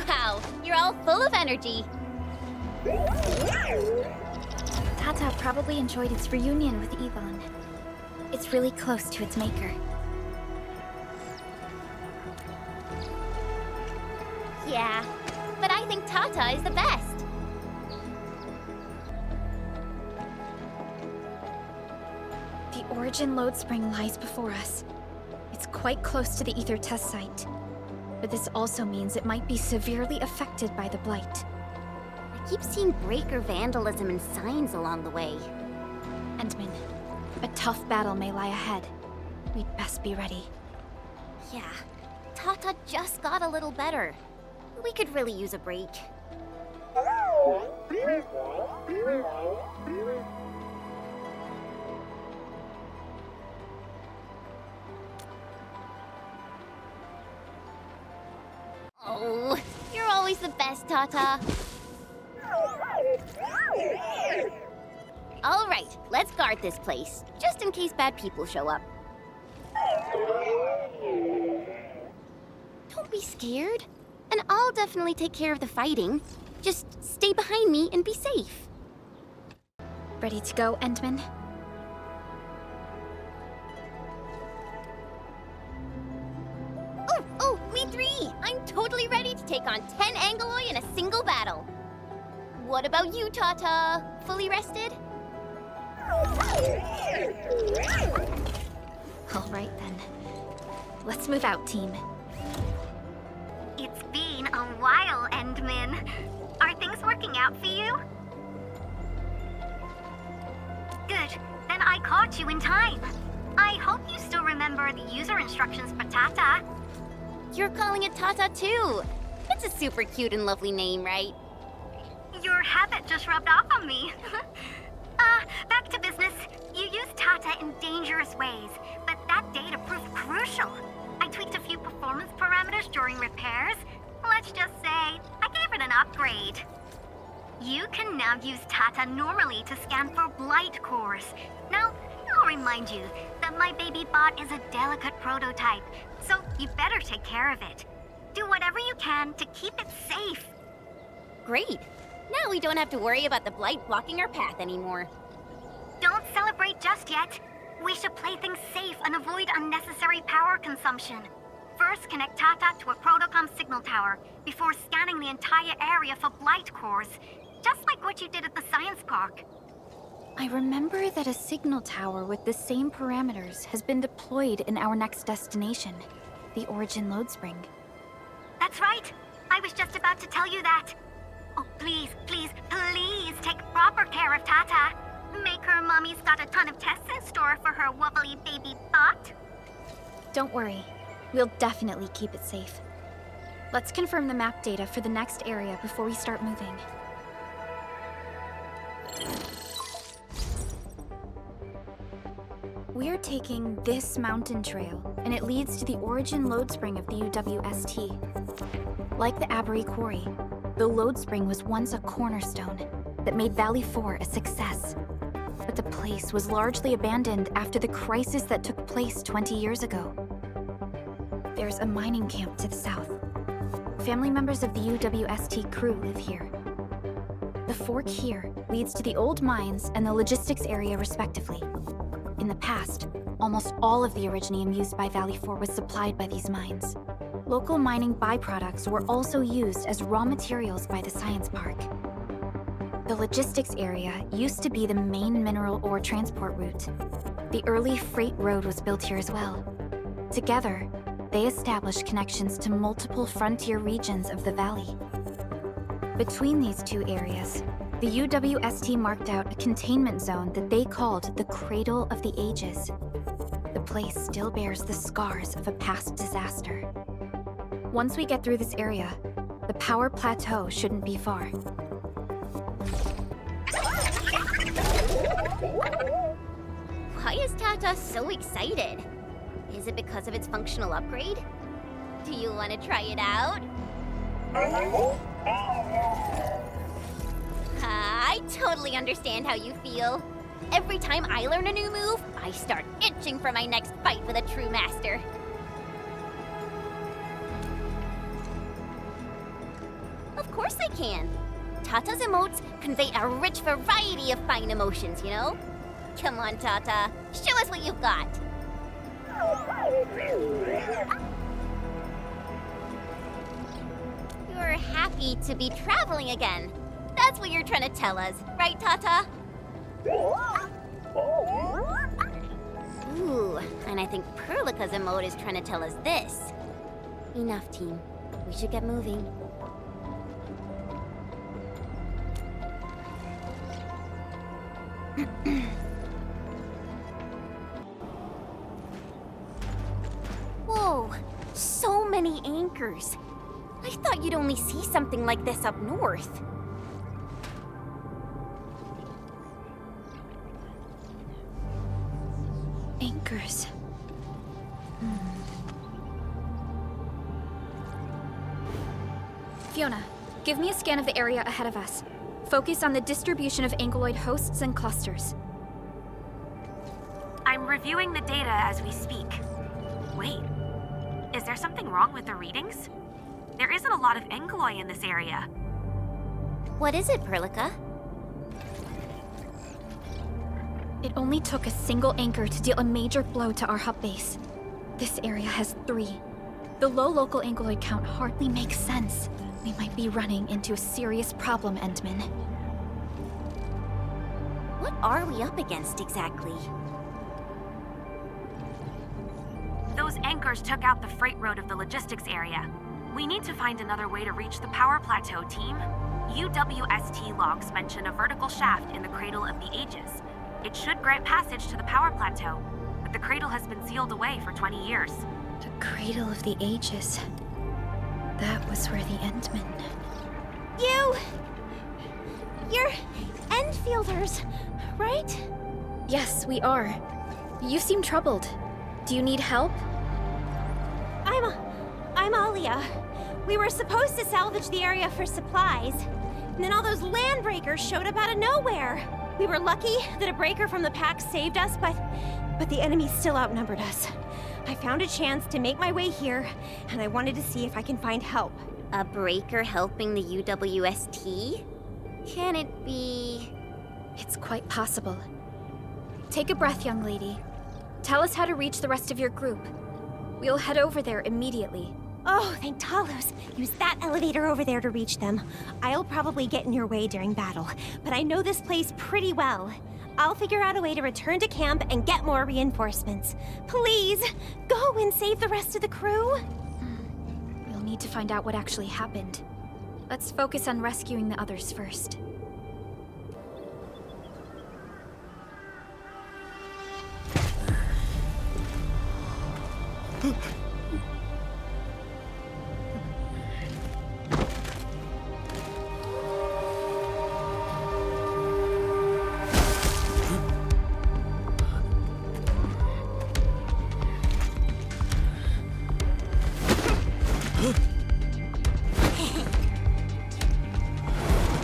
Wow, you're all full of energy. Tata probably enjoyed its reunion with Yvonne. It's really close to its maker. Yeah, but I think Tata is the best. The Origin Lodespring lies before us. It's quite close to the Ether test site. But this also means it might be severely affected by the Blight. I keep seeing breaker vandalism and signs along the way. Endman, a tough battle may lie ahead. We'd best be ready. Yeah, Tata just got a little better. We could really use a break. Oh, you're always the best, Tata. All right, let's guard this place, just in case bad people show up. Don't be scared, and I'll definitely take care of the fighting. Just stay behind me and be safe. Ready to go, Endman? Oh, me three! I'm totally ready to take on 10 Angoloi in a single battle. What about you, Tata? Fully rested? All right, then. Let's move out, team. It's been a while, Endman. Are things working out for you? Good. Then I caught you in time. I hope you still remember the user instructions for Tata. You're calling it Tata too. It's a super cute and lovely name, right? Your habit just rubbed off on me. Back to business. You used Tata in dangerous ways, but that data proved crucial. I tweaked a few performance parameters during repairs. Let's just say, I gave it an upgrade. You can now use Tata normally to scan for blight cores. Now, I'll remind you that my baby bot is a delicate prototype, so you better take care of it. Do whatever you can to keep it safe. Great. Now we don't have to worry about the blight blocking our path anymore. Don't celebrate just yet. We should play things safe and avoid unnecessary power consumption. First, connect Tata to a Protocom signal tower before scanning the entire area for blight cores, just like what you did at the science park. I remember that a signal tower with the same parameters has been deployed in our next destination, the Origin Lodespring. That's right. I was just about to tell you that. Oh, please, please, please take proper care of Tata. Make her mommy's got a ton of tests in store for her wobbly baby bot. Don't worry. We'll definitely keep it safe. Let's confirm the map data for the next area before we start moving. We're taking this mountain trail, and it leads to the Origin Lodespring of the UWST. Like the Abery Quarry, the Lodespring was once a cornerstone that made Valley 4 a success. But the place was largely abandoned after the crisis that took place 20 years ago. There's a mining camp to the south. family members of the UWST crew live here. The fork here leads to the old mines and the logistics area respectively. In the past, almost all of the originium used by Valley 4 was supplied by these mines. Local mining byproducts were also used as raw materials by the science park. The logistics area used to be the main mineral ore transport route. The early freight road was built here as well. Together, they established connections to multiple frontier regions of the valley. Between these two areas, the UWST marked out a containment zone that they called the Cradle of the Ages. The place still bears the scars of a past disaster. Once we get through this area, the power plateau shouldn't be far. Why is Tata so excited? Is it because of its functional upgrade? Do you want to try it out? I totally understand how you feel. Every time I learn a new move, I start itching for my next fight with a true master. Of course I can. Tata's emotes convey a rich variety of fine emotions, you know? Come on, Tata. Show us what you've got. You're happy to be traveling again. That's what you're trying to tell us, right, Tata? Ooh, and I think Perlica's emote is trying to tell us this. Enough, team. We should get moving. Whoa, so many anchors. I thought you'd only see something like this up north. Anchors. Fiona, give me a scan of the area ahead of us. Focus on the distribution of ankyloid hosts and clusters. I'm reviewing the data as we speak. Wait, is there something wrong with the readings? There isn't a lot of ankyloid in this area. What is it, Perlica? It only took a single anchor to deal a major blow to our hub base. This area has 3. The low local ankyloid count hardly makes sense. We might be running into a serious problem, Endman. What are we up against exactly? Those anchors took out the freight road of the logistics area. We need to find another way to reach the power plateau, team. UWST logs mention a vertical shaft in the Cradle of the Ages. It should grant passage to the power plateau, but the cradle has been sealed away for 20 years. The Cradle of the Ages. That was where the Endmen... You're Endfielders, right? Yes, we are. You seem troubled. Do you need help? I'm Alia. We were supposed to salvage the area for supplies, and then all those land breakers showed up out of nowhere. We were lucky that a breaker from the pack saved us, but the enemy still outnumbered us. I found a chance to make my way here, and I wanted to see if I can find help. A breaker helping the UWST? Can it be... It's quite possible. Take a breath, young lady. Tell us how to reach the rest of your group. We'll head over there immediately. Oh, thank Talos. Use that elevator over there to reach them. I'll probably get in your way during battle, but I know this place pretty well. I'll figure out a way to return to camp and get more reinforcements. Please, go and save the rest of the crew. We'll need to find out what actually happened. Let's focus on rescuing the others first.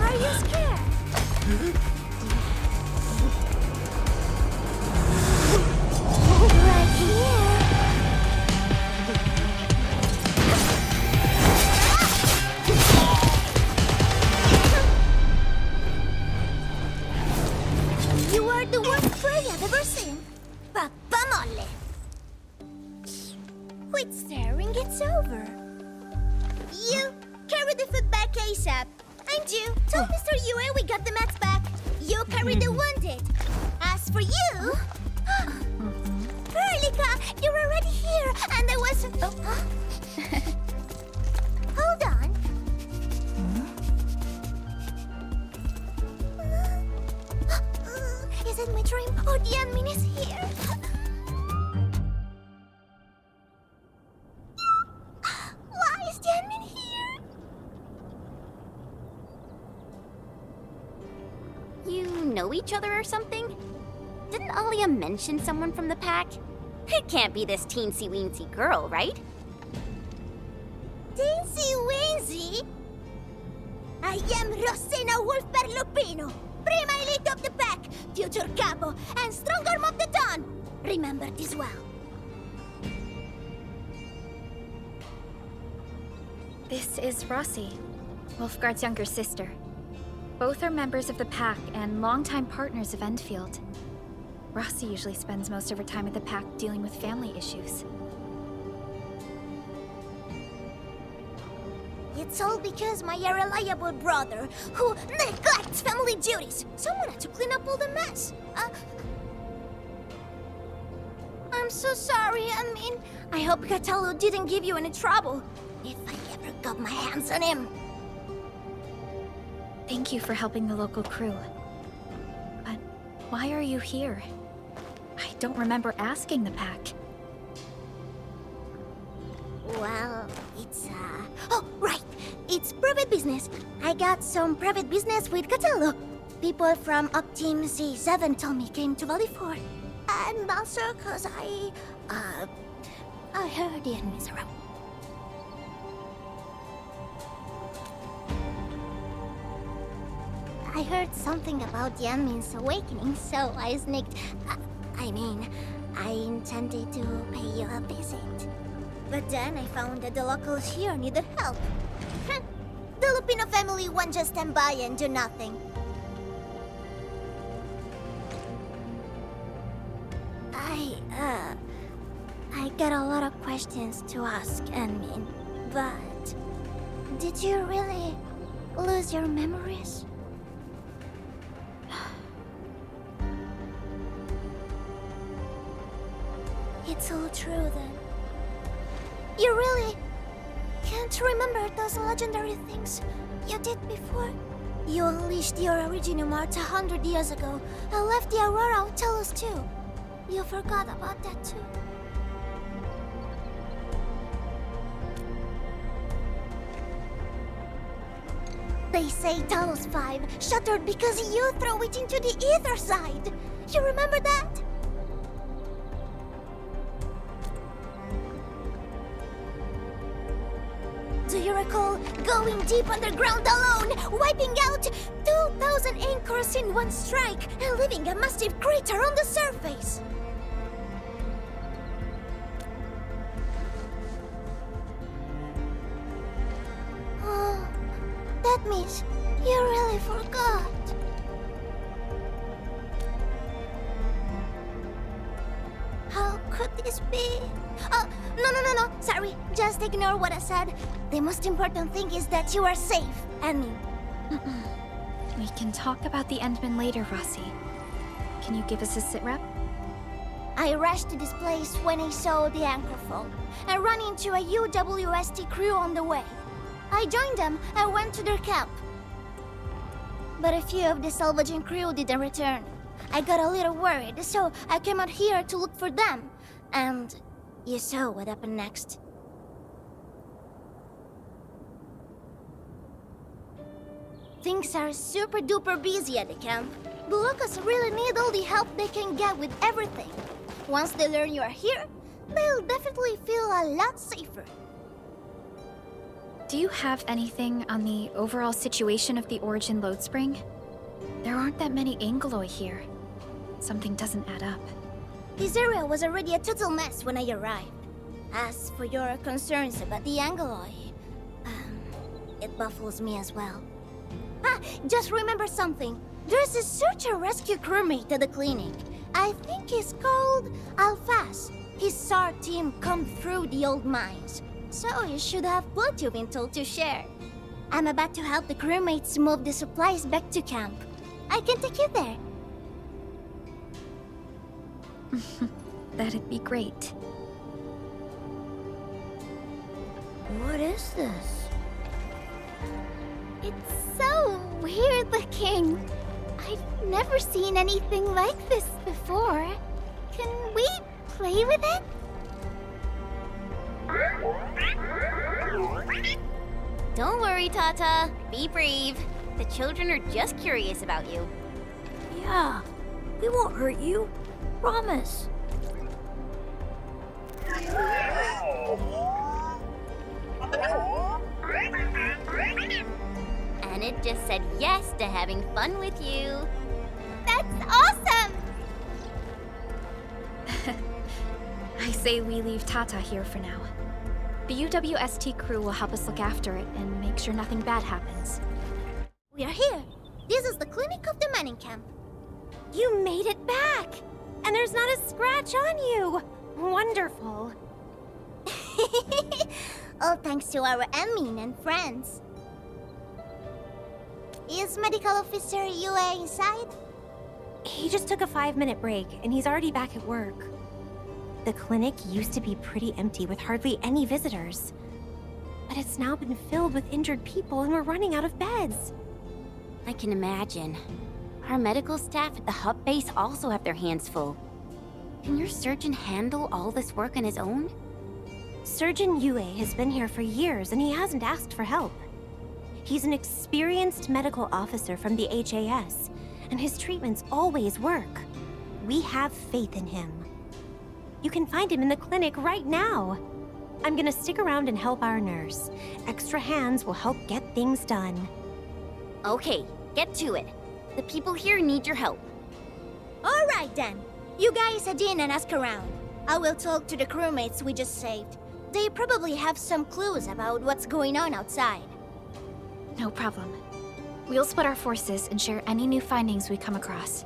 Are you scared? Right here. chap. I'm Ju. Tell Mr. Yue we got the mats back. You carry the wounded. As for you... Perlica, you're already here, and I was... Hold on. Is it my dream, or the admin is here? Why is the admin here? You know each other or something? Didn't Alia mention someone from the pack? It can't be this teensy-weensy girl, right? Teensy-weensy? I am Rosina Wolfberg-Lupino, prima elite of the pack, future capo, and strong arm of the dawn. Remember this well. This is Rossi, Wolfgard's younger sister. Both are members of the pack and longtime partners of Endfield. Rossi usually spends most of her time at the pack dealing with family issues. It's all because my irreliable brother, who neglects family duties. Someone had to clean up all the mess. I'm so sorry, I hope Catalu didn't give you any trouble. If I ever got my hands on him. Thank you for helping the local crew. But why are you here? I don't remember asking the pack. Well, it's, Oh, right! It's private business. I got some private business with Catello. People from Up Team C7 told me came to Valley 4. And also cause I heard the enemies around. I heard something about the enemy's awakening, so I sneaked... I intended to pay you a visit. But then I found that the locals here needed help. The Lupino family won't just stand by and do nothing. I got a lot of questions to ask, Anmin. But... did you really lose your memories? It's all true, then. You really can't remember those legendary things you did before? You unleashed your Originium Arts 100 years ago and left the Aurora with Telos too. You forgot about that too. They say Talos 5 shattered because you threw it into the ether side. You remember that? Do you recall going deep underground alone, wiping out 2,000 anchors in one strike, and leaving a massive crater on the surface? Oh, that means you really forgot. How could this be? Oh, no. Sorry, just ignore what I said. The most important thing is that you are safe, Annie. We can talk about the Endman later, Rossi. Can you give us a sitrep? I rushed to this place when I saw the anchor fall, and ran into a UWST crew on the way. I joined them and went to their camp. But a few of the salvaging crew didn't return. I got a little worried, so I came out here to look for them. And you saw what happened next. Things are super duper busy at the camp. The locals really need all the help they can get with everything. Once they learn you are here, they'll definitely feel a lot safer. Do you have anything on the overall situation of the Origin Lodespring? There aren't that many Angeloi here. Something doesn't add up. This area was already a total mess when I arrived. As for your concerns about the Angeloi, it baffles me as well. Just remember something. There's a search and rescue crewmate at the clinic. I think he's called Alphas. His SAR team combed through the old mines, so he should have plenty of intel to share. I'm about to help the crewmates move the supplies back to camp. I can take you there. That'd be great. What is this? It's so weird looking. I've never seen anything like this before. Can we play with it? Don't worry, Tata. Be brave. The children are just curious about you. Yeah, we won't hurt you. Promise. And it just said yes to having fun with you. That's awesome! I say we leave Tata here for now. The UWST crew will help us look after it and make sure nothing bad happens. We are here. This is the clinic of the mining camp. You made it back! And there's not a scratch on you! Wonderful. All thanks to our admin and friends. Is Medical Officer Yue inside? He just took a 5-minute break, and he's already back at work. The clinic used to be pretty empty with hardly any visitors. But it's now been filled with injured people, and we're running out of beds. I can imagine. Our medical staff at the hub base also have their hands full. Can your surgeon handle all this work on his own? Surgeon Yue has been here for years, and he hasn't asked for help. He's an experienced medical officer from the HAS, and his treatments always work. We have faith in him. You can find him in the clinic right now. I'm gonna stick around and help our nurse. Extra hands will help get things done. Okay, get to it. The people here need your help. All right then. You guys head in and ask around. I will talk to the crewmates we just saved. They probably have some clues about what's going on outside. No problem. We'll split our forces and share any new findings we come across.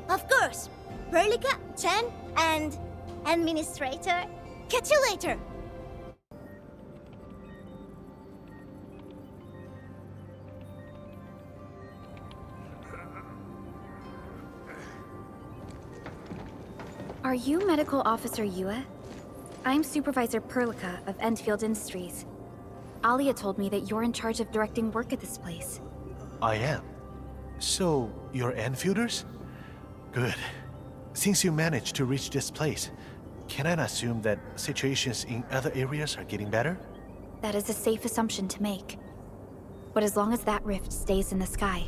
Of course. Perlica, Chen, and Administrator. Catch you later. Are you Medical Officer Yue? I'm Supervisor Perlica of Endfield Industries. Alia told me that you're in charge of directing work at this place. I am. So, you're Enfielders? Good. Since you managed to reach this place, can I assume that situations in other areas are getting better? That is a safe assumption to make. But as long as that rift stays in the sky,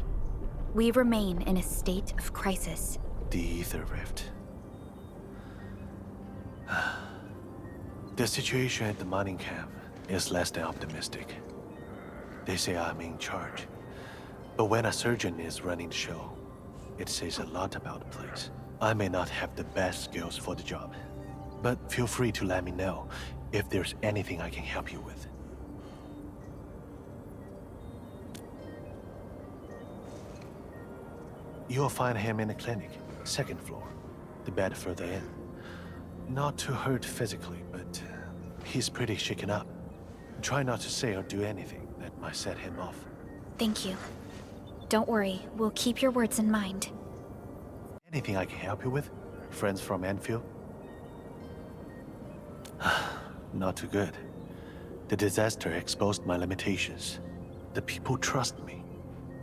we remain in a state of crisis. The Ether Rift. The situation at the mining camp is less than optimistic. They say I'm in charge. But when a surgeon is running the show, it says a lot about the place. I may not have the best skills for the job, but feel free to let me know if there's anything I can help you with. You'll find him in the clinic, 2nd floor, the bed further in. Not too hurt physically, but he's pretty shaken up. Try not to say or do anything that might set him off. Thank you. Don't worry, we'll keep your words in mind. Anything I can help you with? Friends from Endfield? Not too good. The disaster exposed my limitations. The people trust me,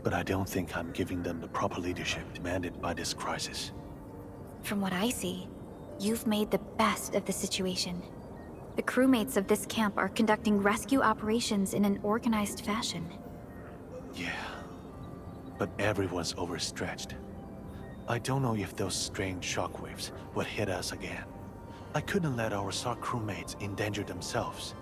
but I don't think I'm giving them the proper leadership demanded by this crisis. From what I see, you've made the best of the situation. The crewmates of this camp are conducting rescue operations in an organized fashion. Yeah, but everyone's overstretched. I don't know if those strange shockwaves would hit us again. I couldn't let our SAR crewmates endanger themselves.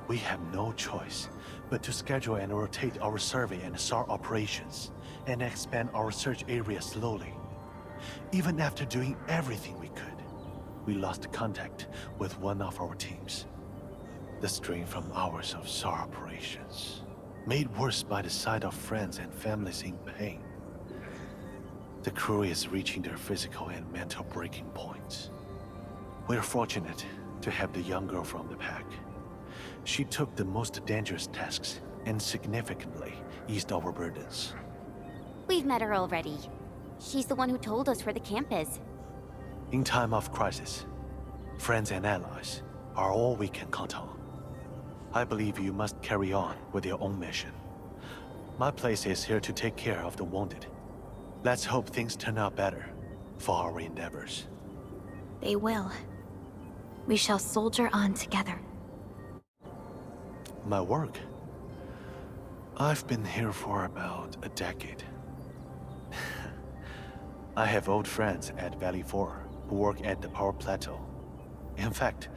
We have no choice but to schedule and rotate our survey and SAR operations, and expand our search area slowly. Even after doing everything we could, we lost contact with one of our teams. The strain from hours of SAR operations, made worse by the sight of friends and families in pain. The crew is reaching their physical and mental breaking points. We're fortunate to have the young girl from the pack. She took the most dangerous tasks and significantly eased our burdens. We've met her already. She's the one who told us where the camp is. In time of crisis, friends and allies are all we can count on. I believe you must carry on with your own mission. My place is here to take care of the wounded. Let's hope things turn out better for our endeavors. They will. We shall soldier on together. My work? I've been here for about a decade. I have old friends at Valley 4 who work at the Power Plateau. In fact,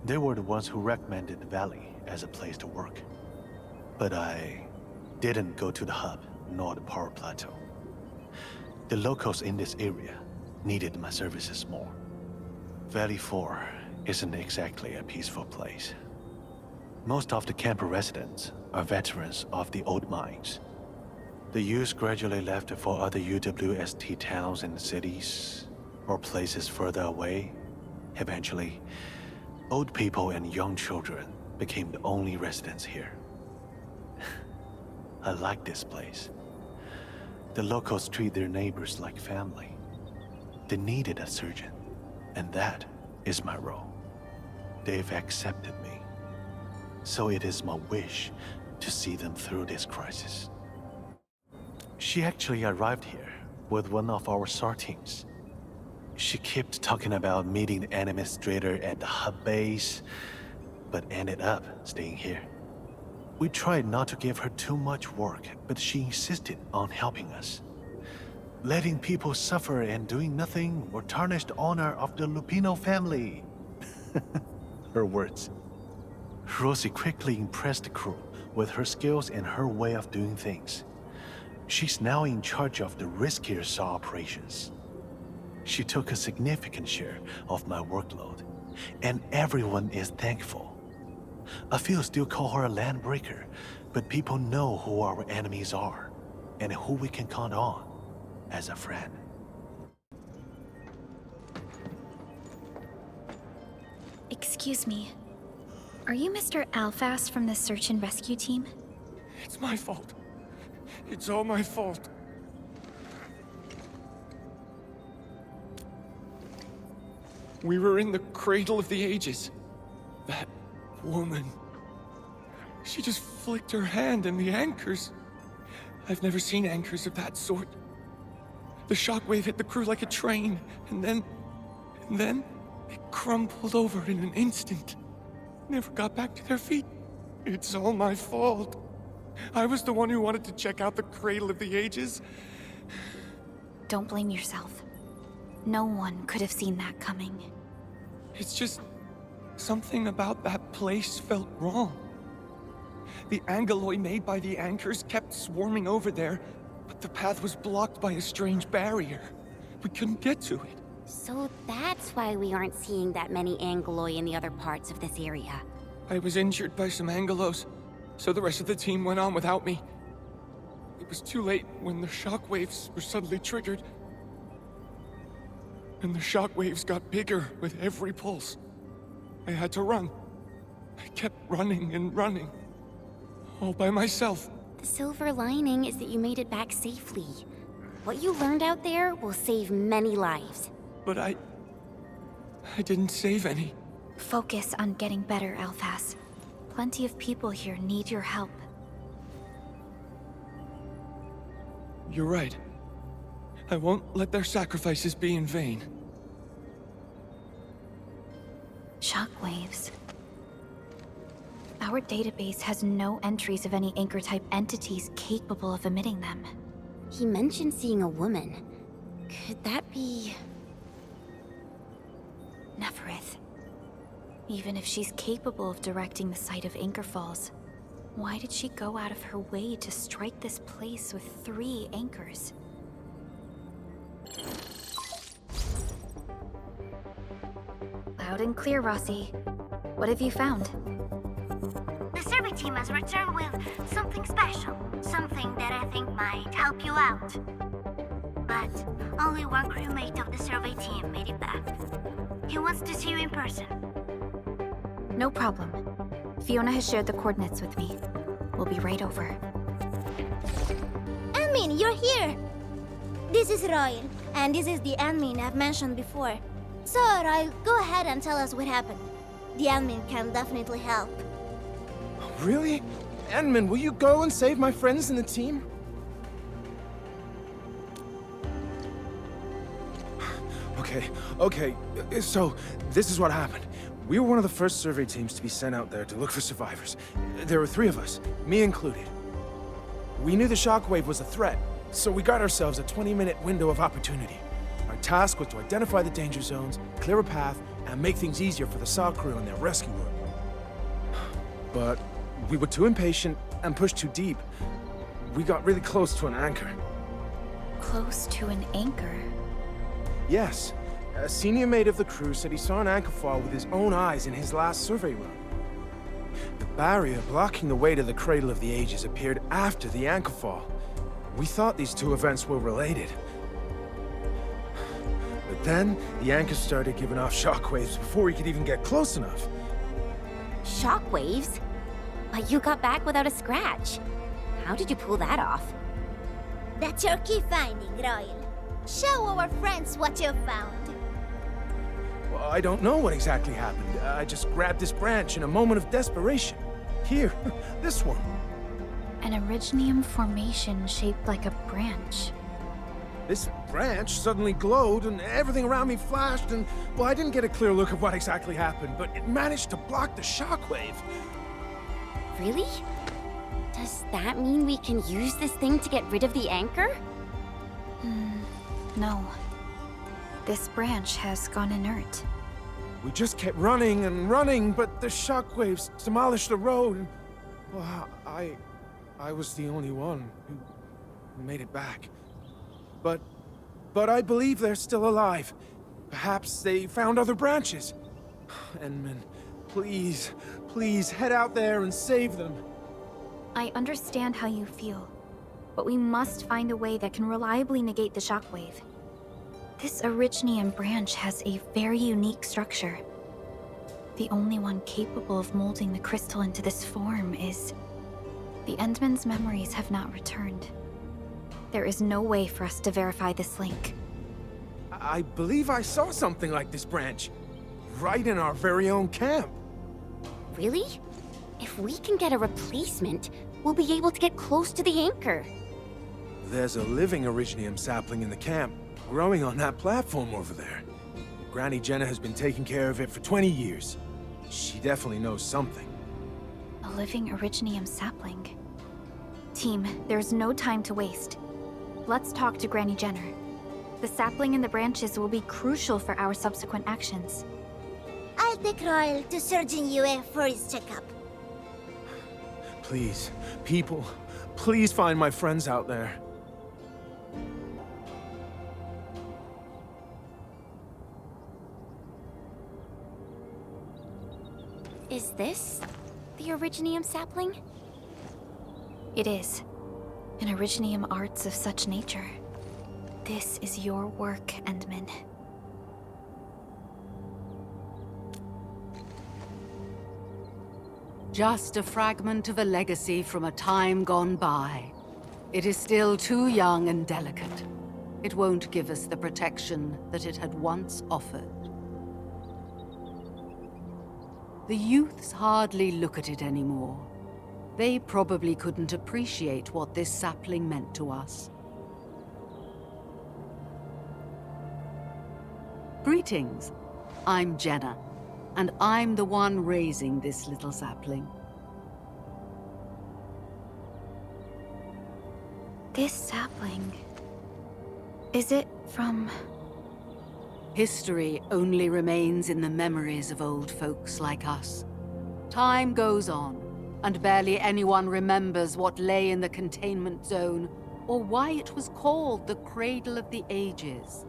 they were the ones who recommended the Valley as a place to work. But I didn't go to the hub nor the Power Plateau. The locals in this area needed my services more. Valley 4 isn't exactly a peaceful place. Most of the camp residents are veterans of the old mines. The youth gradually left for other UWST towns and cities, or places further away. Eventually, old people and young children became the only residents here. I like this place. The locals treat their neighbors like family. They needed a surgeon, and that is my role. They've accepted me. So it is my wish to see them through this crisis. She actually arrived here with one of our SAR teams. She kept talking about meeting the administrator at the hub base, but ended up staying here. We tried not to give her too much work, but she insisted on helping us. Letting people suffer and doing nothing will tarnish the honor of the Lupino family. Her words. Rosie quickly impressed the crew with her skills and her way of doing things. She's now in charge of the riskier SAW operations. She took a significant share of my workload, and everyone is thankful. A few still call her a landbreaker, but people know who our enemies are, and who we can count on as a friend. Excuse me. Are you Mr. Alphas from the search and rescue team? It's my fault. It's all my fault. We were in the Cradle of the Ages. That woman. She just flicked her hand and the anchors. I've never seen anchors of that sort. The shockwave hit the crew like a train, and then it crumpled over in an instant. Never got back to their feet. It's all my fault. I was the one who wanted to check out the Cradle of the Ages. Don't blame yourself. No one could have seen that coming. It's just something about that place felt wrong. The angeloi made by the anchors kept swarming over there, but the path was blocked by a strange barrier. We couldn't get to it. So that's why we aren't seeing that many angeloi in the other parts of this area. I was injured by some angelos, so the rest of the team went on without me. It was too late when the shockwaves were suddenly triggered. And the shockwaves got bigger with every pulse. I had to run. I kept running and running. All by myself. The silver lining is that you made it back safely. What you learned out there will save many lives. But I didn't save any. Focus on getting better, Alphas. Plenty of people here need your help. You're right. I won't let their sacrifices be in vain. Shockwaves. Our database has no entries of any anchor-type entities capable of emitting them. He mentioned seeing a woman. Could that be... Neferith. Even if she's capable of directing the site of anchor falls, why did she go out of her way to strike this place with 3 anchors? Loud and clear, Rossi. What have you found? The survey team has returned with something special. Something that I think might help you out. But only one crewmate of the survey team made it back. He wants to see you in person. No problem. Fiona has shared the coordinates with me. we'll be right over. Admin, you're here! This is Royal, and this is the admin I've mentioned before. So, Royal, go ahead and tell us what happened. The admin can definitely help. Really? Edmund, will you go and save my friends in the team? Okay, so this is what happened. We were one of the first survey teams to be sent out there to look for survivors. There were 3 of us, me included. We knew the shockwave was a threat, so we got ourselves a 20-minute window of opportunity. Our task was to identify the danger zones, clear a path, and make things easier for the SAW crew and their rescue work. But we were too impatient and pushed too deep. We got really close to an anchor. Close to an anchor? Yes. A senior mate of the crew said he saw an anchor fall with his own eyes in his last survey run. The barrier blocking the way to the Cradle of the Ages appeared after the anchor fall. We thought these 2 events were related. But then, the anchor started giving off shockwaves before we could even get close enough. Shockwaves? But you got back without a scratch. How did you pull that off? That's your key finding, Royal. Show our friends what you found. Well, I don't know what exactly happened. I just grabbed this branch in a moment of desperation. Here, this one. An Originium formation shaped like a branch. This branch suddenly glowed and everything around me flashed and, well, I didn't get a clear look of what exactly happened, but it managed to block the shockwave. Really? Does that mean we can use this thing to get rid of the anchor? No. This branch has gone inert. We just kept running and running, but the shockwaves demolished the road. And, well, I was the only one who made it back. But I believe they're still alive. Perhaps they found other branches. Enman, please, head out there and save them. I understand how you feel, but we must find a way that can reliably negate the shockwave. This Originium branch has a very unique structure. The only one capable of molding the crystal into this form is... The Endman's memories have not returned. There is no way for us to verify this link. I believe I saw something like this branch. Right in our very own camp. Really? If we can get a replacement, we'll be able to get close to the anchor. There's a living Originium sapling in the camp, growing on that platform over there. Granny Jenna has been taking care of it for 20 years. She definitely knows something. A living Originium sapling. Team, there's no time to waste. Let's talk to Granny Jenner. The sapling and the branches will be crucial for our subsequent actions. I'll take Royal to Surgeon Yue for his checkup. Please, people, please find my friends out there. Is this the Originium sapling? It is. An Originium arts of such nature. This is your work, Endman. Just a fragment of a legacy from a time gone by. It is still too young and delicate. It won't give us the protection that it had once offered. The youths hardly look at it anymore. They probably couldn't appreciate what this sapling meant to us. Greetings. I'm Jenna, and I'm the one raising this little sapling. This sapling... is it from... History only remains in the memories of old folks like us. Time goes on, and barely anyone remembers what lay in the containment zone, or why it was called the Cradle of the Ages.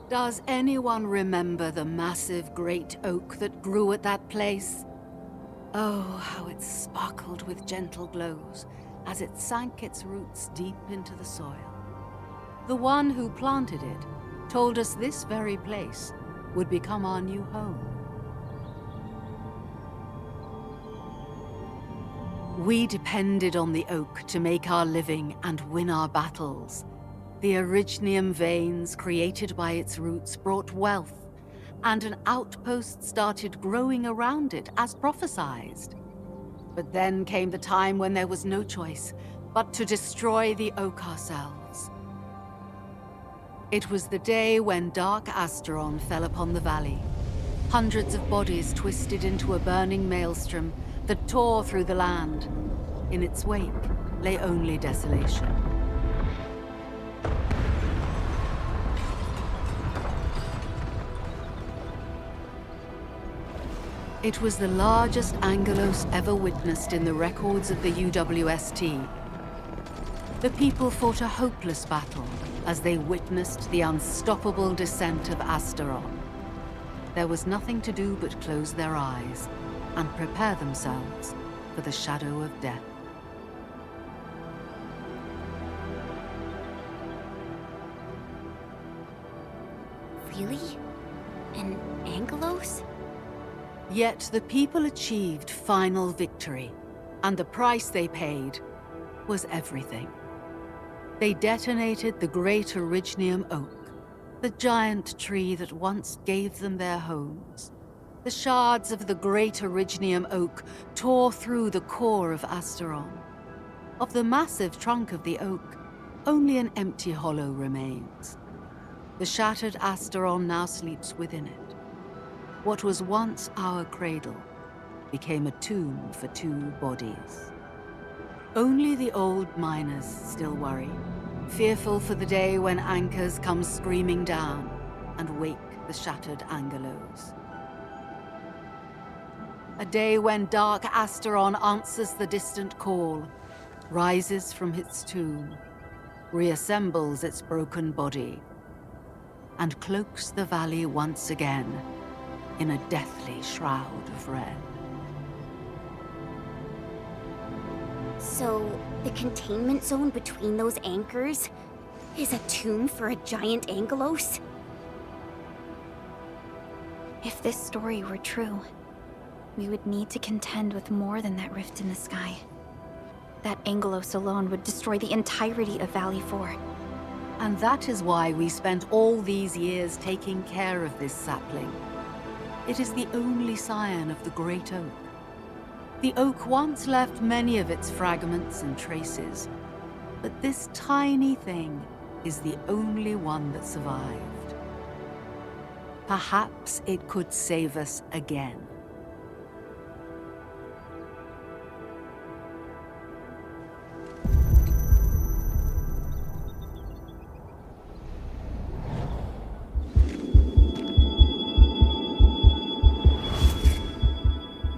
Does anyone remember the massive great oak that grew at that place? Oh, how it sparkled with gentle glows as it sank its roots deep into the soil. The one who planted it told us this very place would become our new home. We depended on the oak to make our living and win our battles. The Originium veins created by its roots brought wealth, and an outpost started growing around it as prophesized. But then came the time when there was no choice but to destroy the oak ourselves. It was the day when Dark Asteron fell upon the valley. Hundreds of bodies twisted into a burning maelstrom that tore through the land. In its wake lay only desolation. It was the largest Angelos ever witnessed in the records of the UWST. The people fought a hopeless battle as they witnessed the unstoppable descent of Asteron. There was nothing to do but close their eyes and prepare themselves for the shadow of death. Really? In Angelos? Yet the people achieved final victory, and the price they paid was everything. They detonated the great Originium oak, the giant tree that once gave them their homes. The shards of the great Originium oak tore through the core of Asteron. Of the massive trunk of the oak, only an empty hollow remains. The shattered Asteron now sleeps within it. What was once our cradle became a tomb for 2 bodies. Only the old miners still worry, fearful for the day when anchors come screaming down and wake the shattered Angelos. A day when Dark Asteron answers the distant call, rises from its tomb, reassembles its broken body, and cloaks the valley once again in a deathly shroud of red. So, the containment zone between those anchors is a tomb for a giant Angelos? If this story were true, we would need to contend with more than that rift in the sky. That Angelos alone would destroy the entirety of Valley 4. And that is why we spent all these years taking care of this sapling. It is the only scion of the Great Oak. The oak once left many of its fragments and traces, but this tiny thing is the only one that survived. Perhaps it could save us again.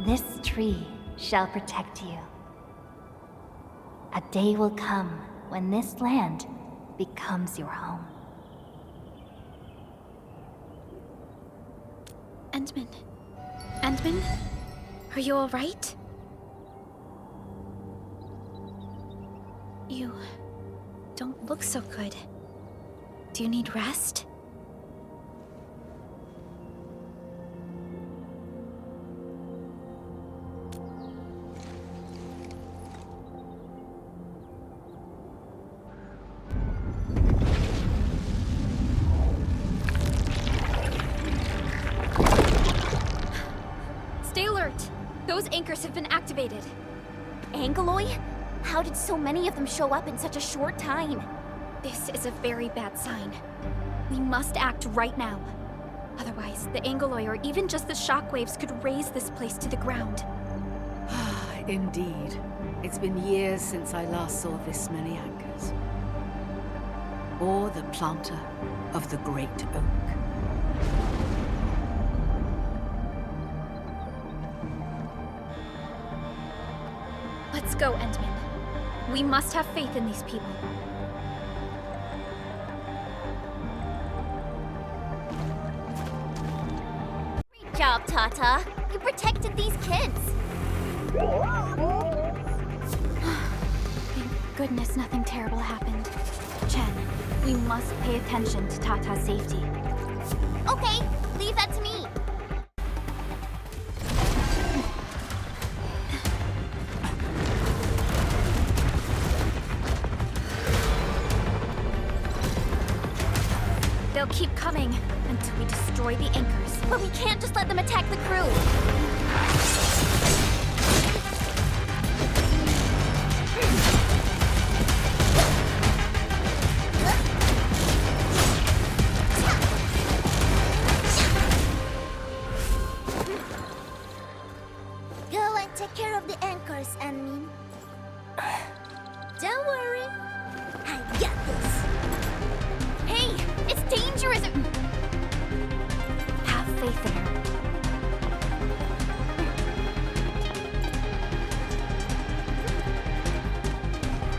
This tree shall protect you. A day will come when this land becomes your home. Endman? Endman? Are you all right? You don't look so good. Do you need rest? Stay alert! Those anchors have been activated. Angeloi? How did so many of them show up in such a short time? This is a very bad sign. We must act right now. Otherwise, the Angeloi or even just the shockwaves could raze this place to the ground. Indeed. It's been years since I last saw this many anchors. Or the planter of the Great Oak. Let's go, Endman. We must have faith in these people. Great job, Tata. You protected these kids. Thank goodness nothing terrible happened. Chen, we must pay attention to Tata's safety. Okay, leave that to me. They'll keep coming until we destroy the anchors. But we can't just let them attack the crew. Go and take care of the anchors, Anmin. Don't worry. I got this. Hey, it's dangerous! Have faith in her.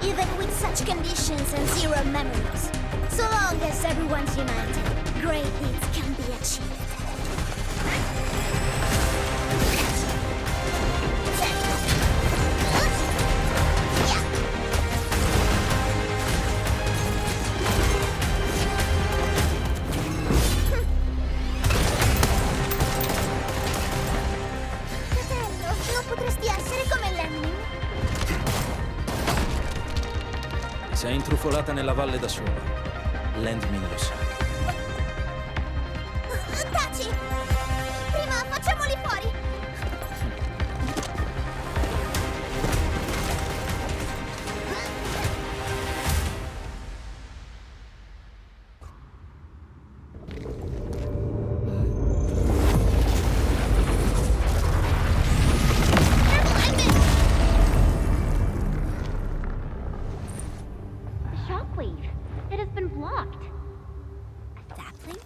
Even with such conditions and zero memories, so long as everyone's united, great deeds can be achieved. Fratello, non potresti essere come Lemmy? Si è intrufolata nella valle da sola. Landmin lo sa. Taci! Prima facciamoli fuori! The shockwave. It has been blocked. Sapling?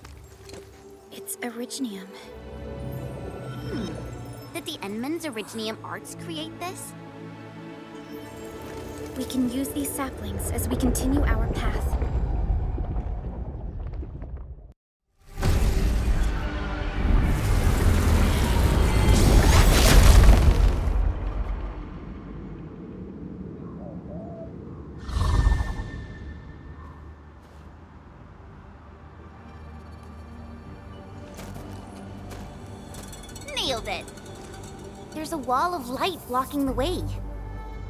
It's Originium. Did the Endman's Originium arts create this? We can use these saplings as we continue our path. Nailed it! There's a wall of light blocking the way.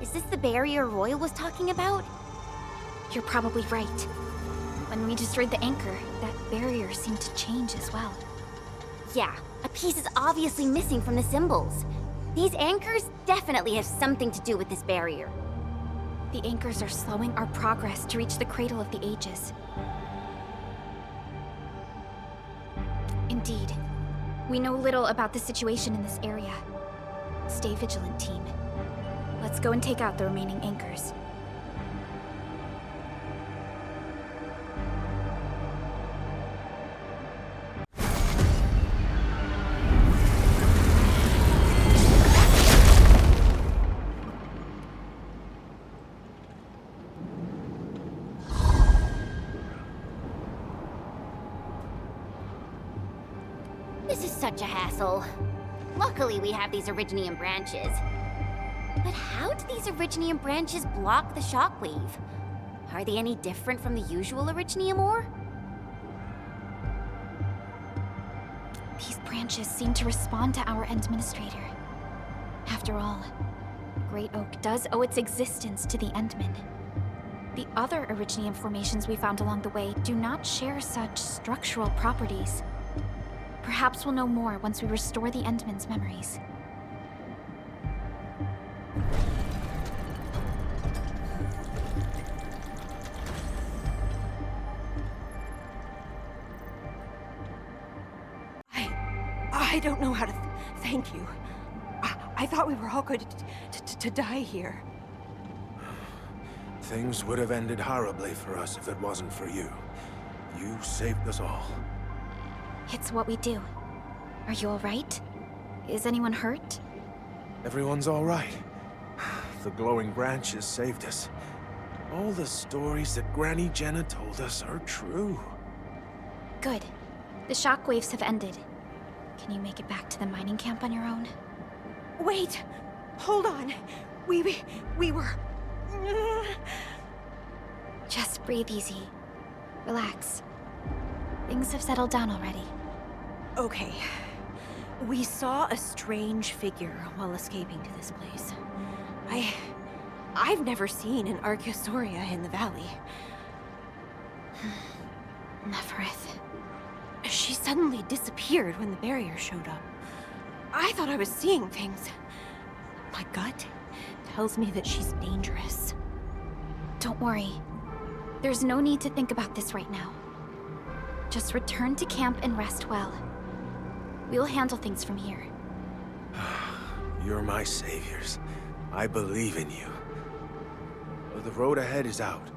Is this the barrier Royal was talking about? You're probably right. When we destroyed the anchor, that barrier seemed to change as well. Yeah, a piece is obviously missing from the symbols. These anchors definitely have something to do with this barrier. The anchors are slowing our progress to reach the Cradle of the Ages. Indeed. We know little about the situation in this area. Stay vigilant, team. Let's go and take out the remaining anchors. This is such a hassle. Luckily, we have these Originium branches. But how do these Originium branches block the shockwave? Are they any different from the usual Originium ore? These branches seem to respond to our Endministrator. After all, Great Oak does owe its existence to the Endman. The other Originium formations we found along the way do not share such structural properties. Perhaps we'll know more once we restore the Endman's memories. I don't know how to thank you. I thought we were all going to die here. Things would have ended horribly for us if it wasn't for you. You saved us all. It's what we do. Are you all right? Is anyone hurt? Everyone's all right. The glowing branches saved us. All the stories that Granny Jenna told us are true. Good. The shockwaves have ended. Can you make it back to the mining camp on your own? Wait! Hold on! We were... Just breathe easy. Relax. Things have settled down already. Okay. We saw a strange figure while escaping to this place. I've never seen an Archaeosauria in the valley. Neferith. She suddenly disappeared when the barrier showed up. I thought I was seeing things. My gut tells me that she's dangerous. Don't worry. There's no need to think about this right now. Just return to camp and rest well. We'll handle things from here. You're my saviors. I believe in you. The road ahead is out.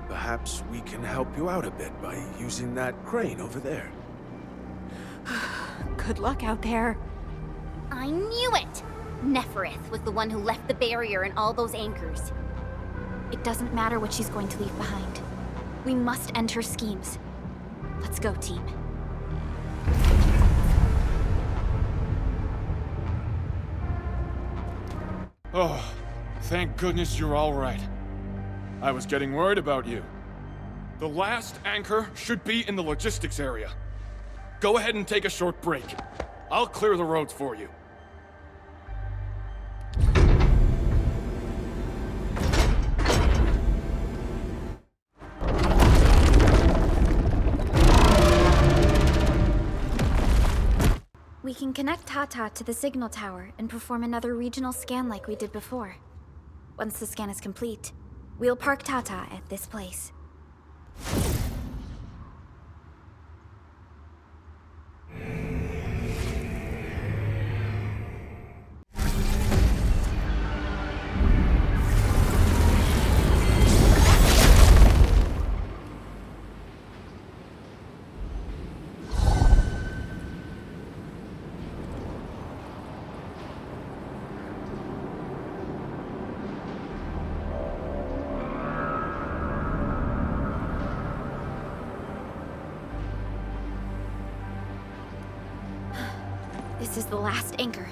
Perhaps we can help you out a bit by using that crane over there. Good luck out there. I knew it! Neferith was the one who left the barrier and all those anchors. It doesn't matter what she's going to leave behind. We must end her schemes. Let's go, team. Oh, thank goodness you're all right. I was getting worried about you. The last anchor should be in the logistics area. Go ahead and take a short break. I'll clear the roads for you. We can connect Tata to the signal tower and perform another regional scan like we did before. Once the scan is complete, we'll park Tata at this place. This is the last anchor.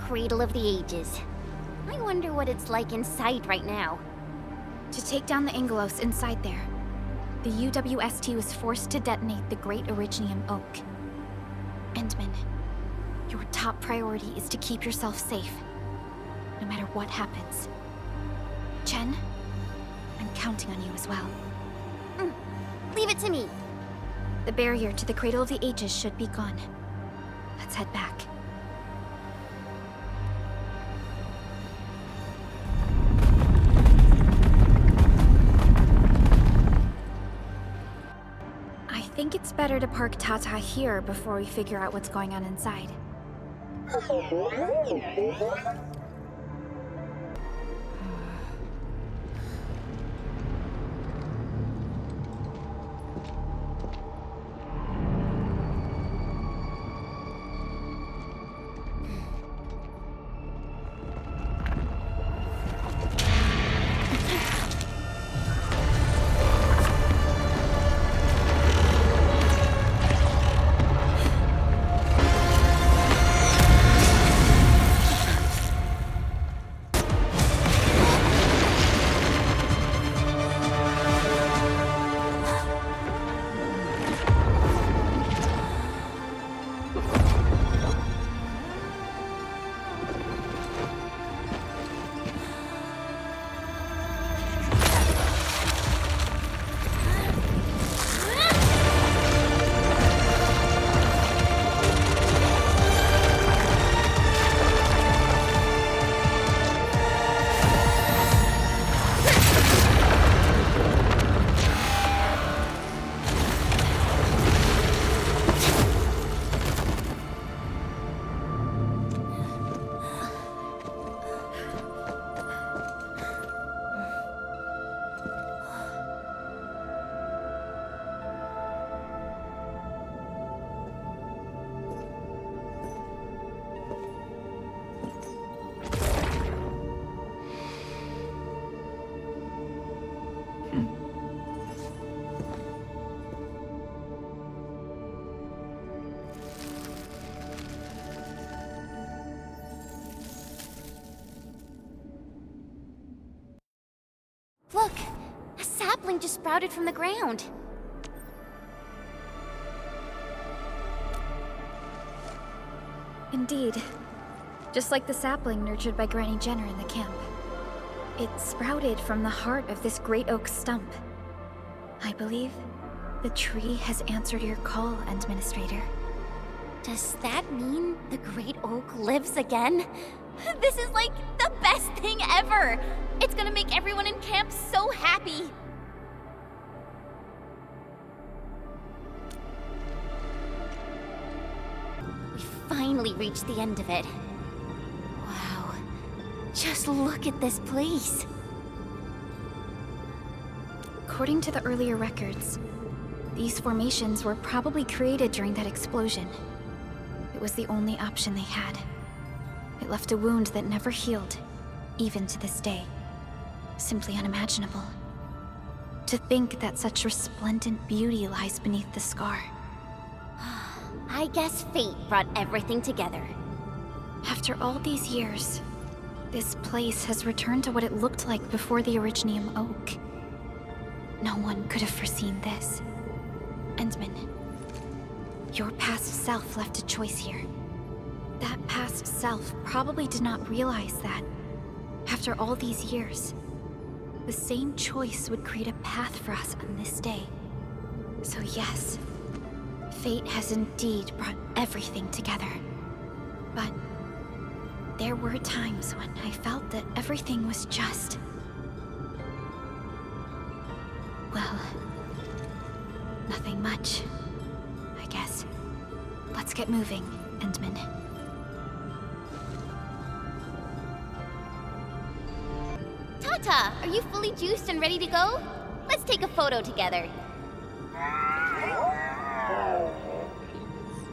Cradle of the Ages. I wonder what it's like inside right now. To take down the Angelos inside there, the UWST was forced to detonate the Great Originium Oak. Endman, your top priority is to keep yourself safe, no matter what happens. Chen, I'm counting on you as well. Leave it to me. The barrier to the Cradle of the Ages should be gone. Let's head back. I think it's better to park Tata here before we figure out what's going on inside. Look! A sapling just sprouted from the ground. Indeed. Just like the sapling nurtured by Granny Jenner in the camp. It sprouted from the heart of this great oak stump. I believe The tree has answered your call, Administrator. Does that mean the Great Oak lives again? This is like the best thing ever! It's gonna make everyone in camp so happy! We finally reached the end of it. Wow. Just look at this place. According to the earlier records, these formations were probably created during that explosion. It was the only option they had. It left a wound that never healed, even to this day. Simply unimaginable. To think that such resplendent beauty lies beneath the scar. I guess fate brought everything together. After all these years, this place has returned to what it looked like before the Originium Oak. No one could have foreseen this. Endman, your past self left a choice here. That past self probably did not realize that, after all these years, the same choice would create a path for us on this day. So yes, fate has indeed brought everything together. But there were times when I felt that everything was just... well, nothing much, I guess. Let's get moving, Endman. Tata, are you fully juiced and ready to go? Let's take a photo together.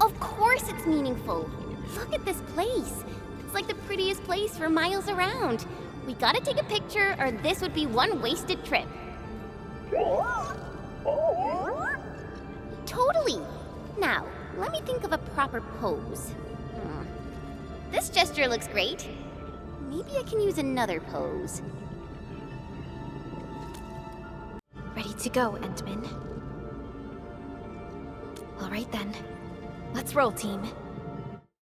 Of course it's meaningful. Look at this place. It's like the prettiest place for miles around. We gotta take a picture or this would be one wasted trip. Totally. Now, let me think of a proper pose. This gesture looks great. Maybe I can use another pose. Ready to go, Endman. All right then. Let's roll, team.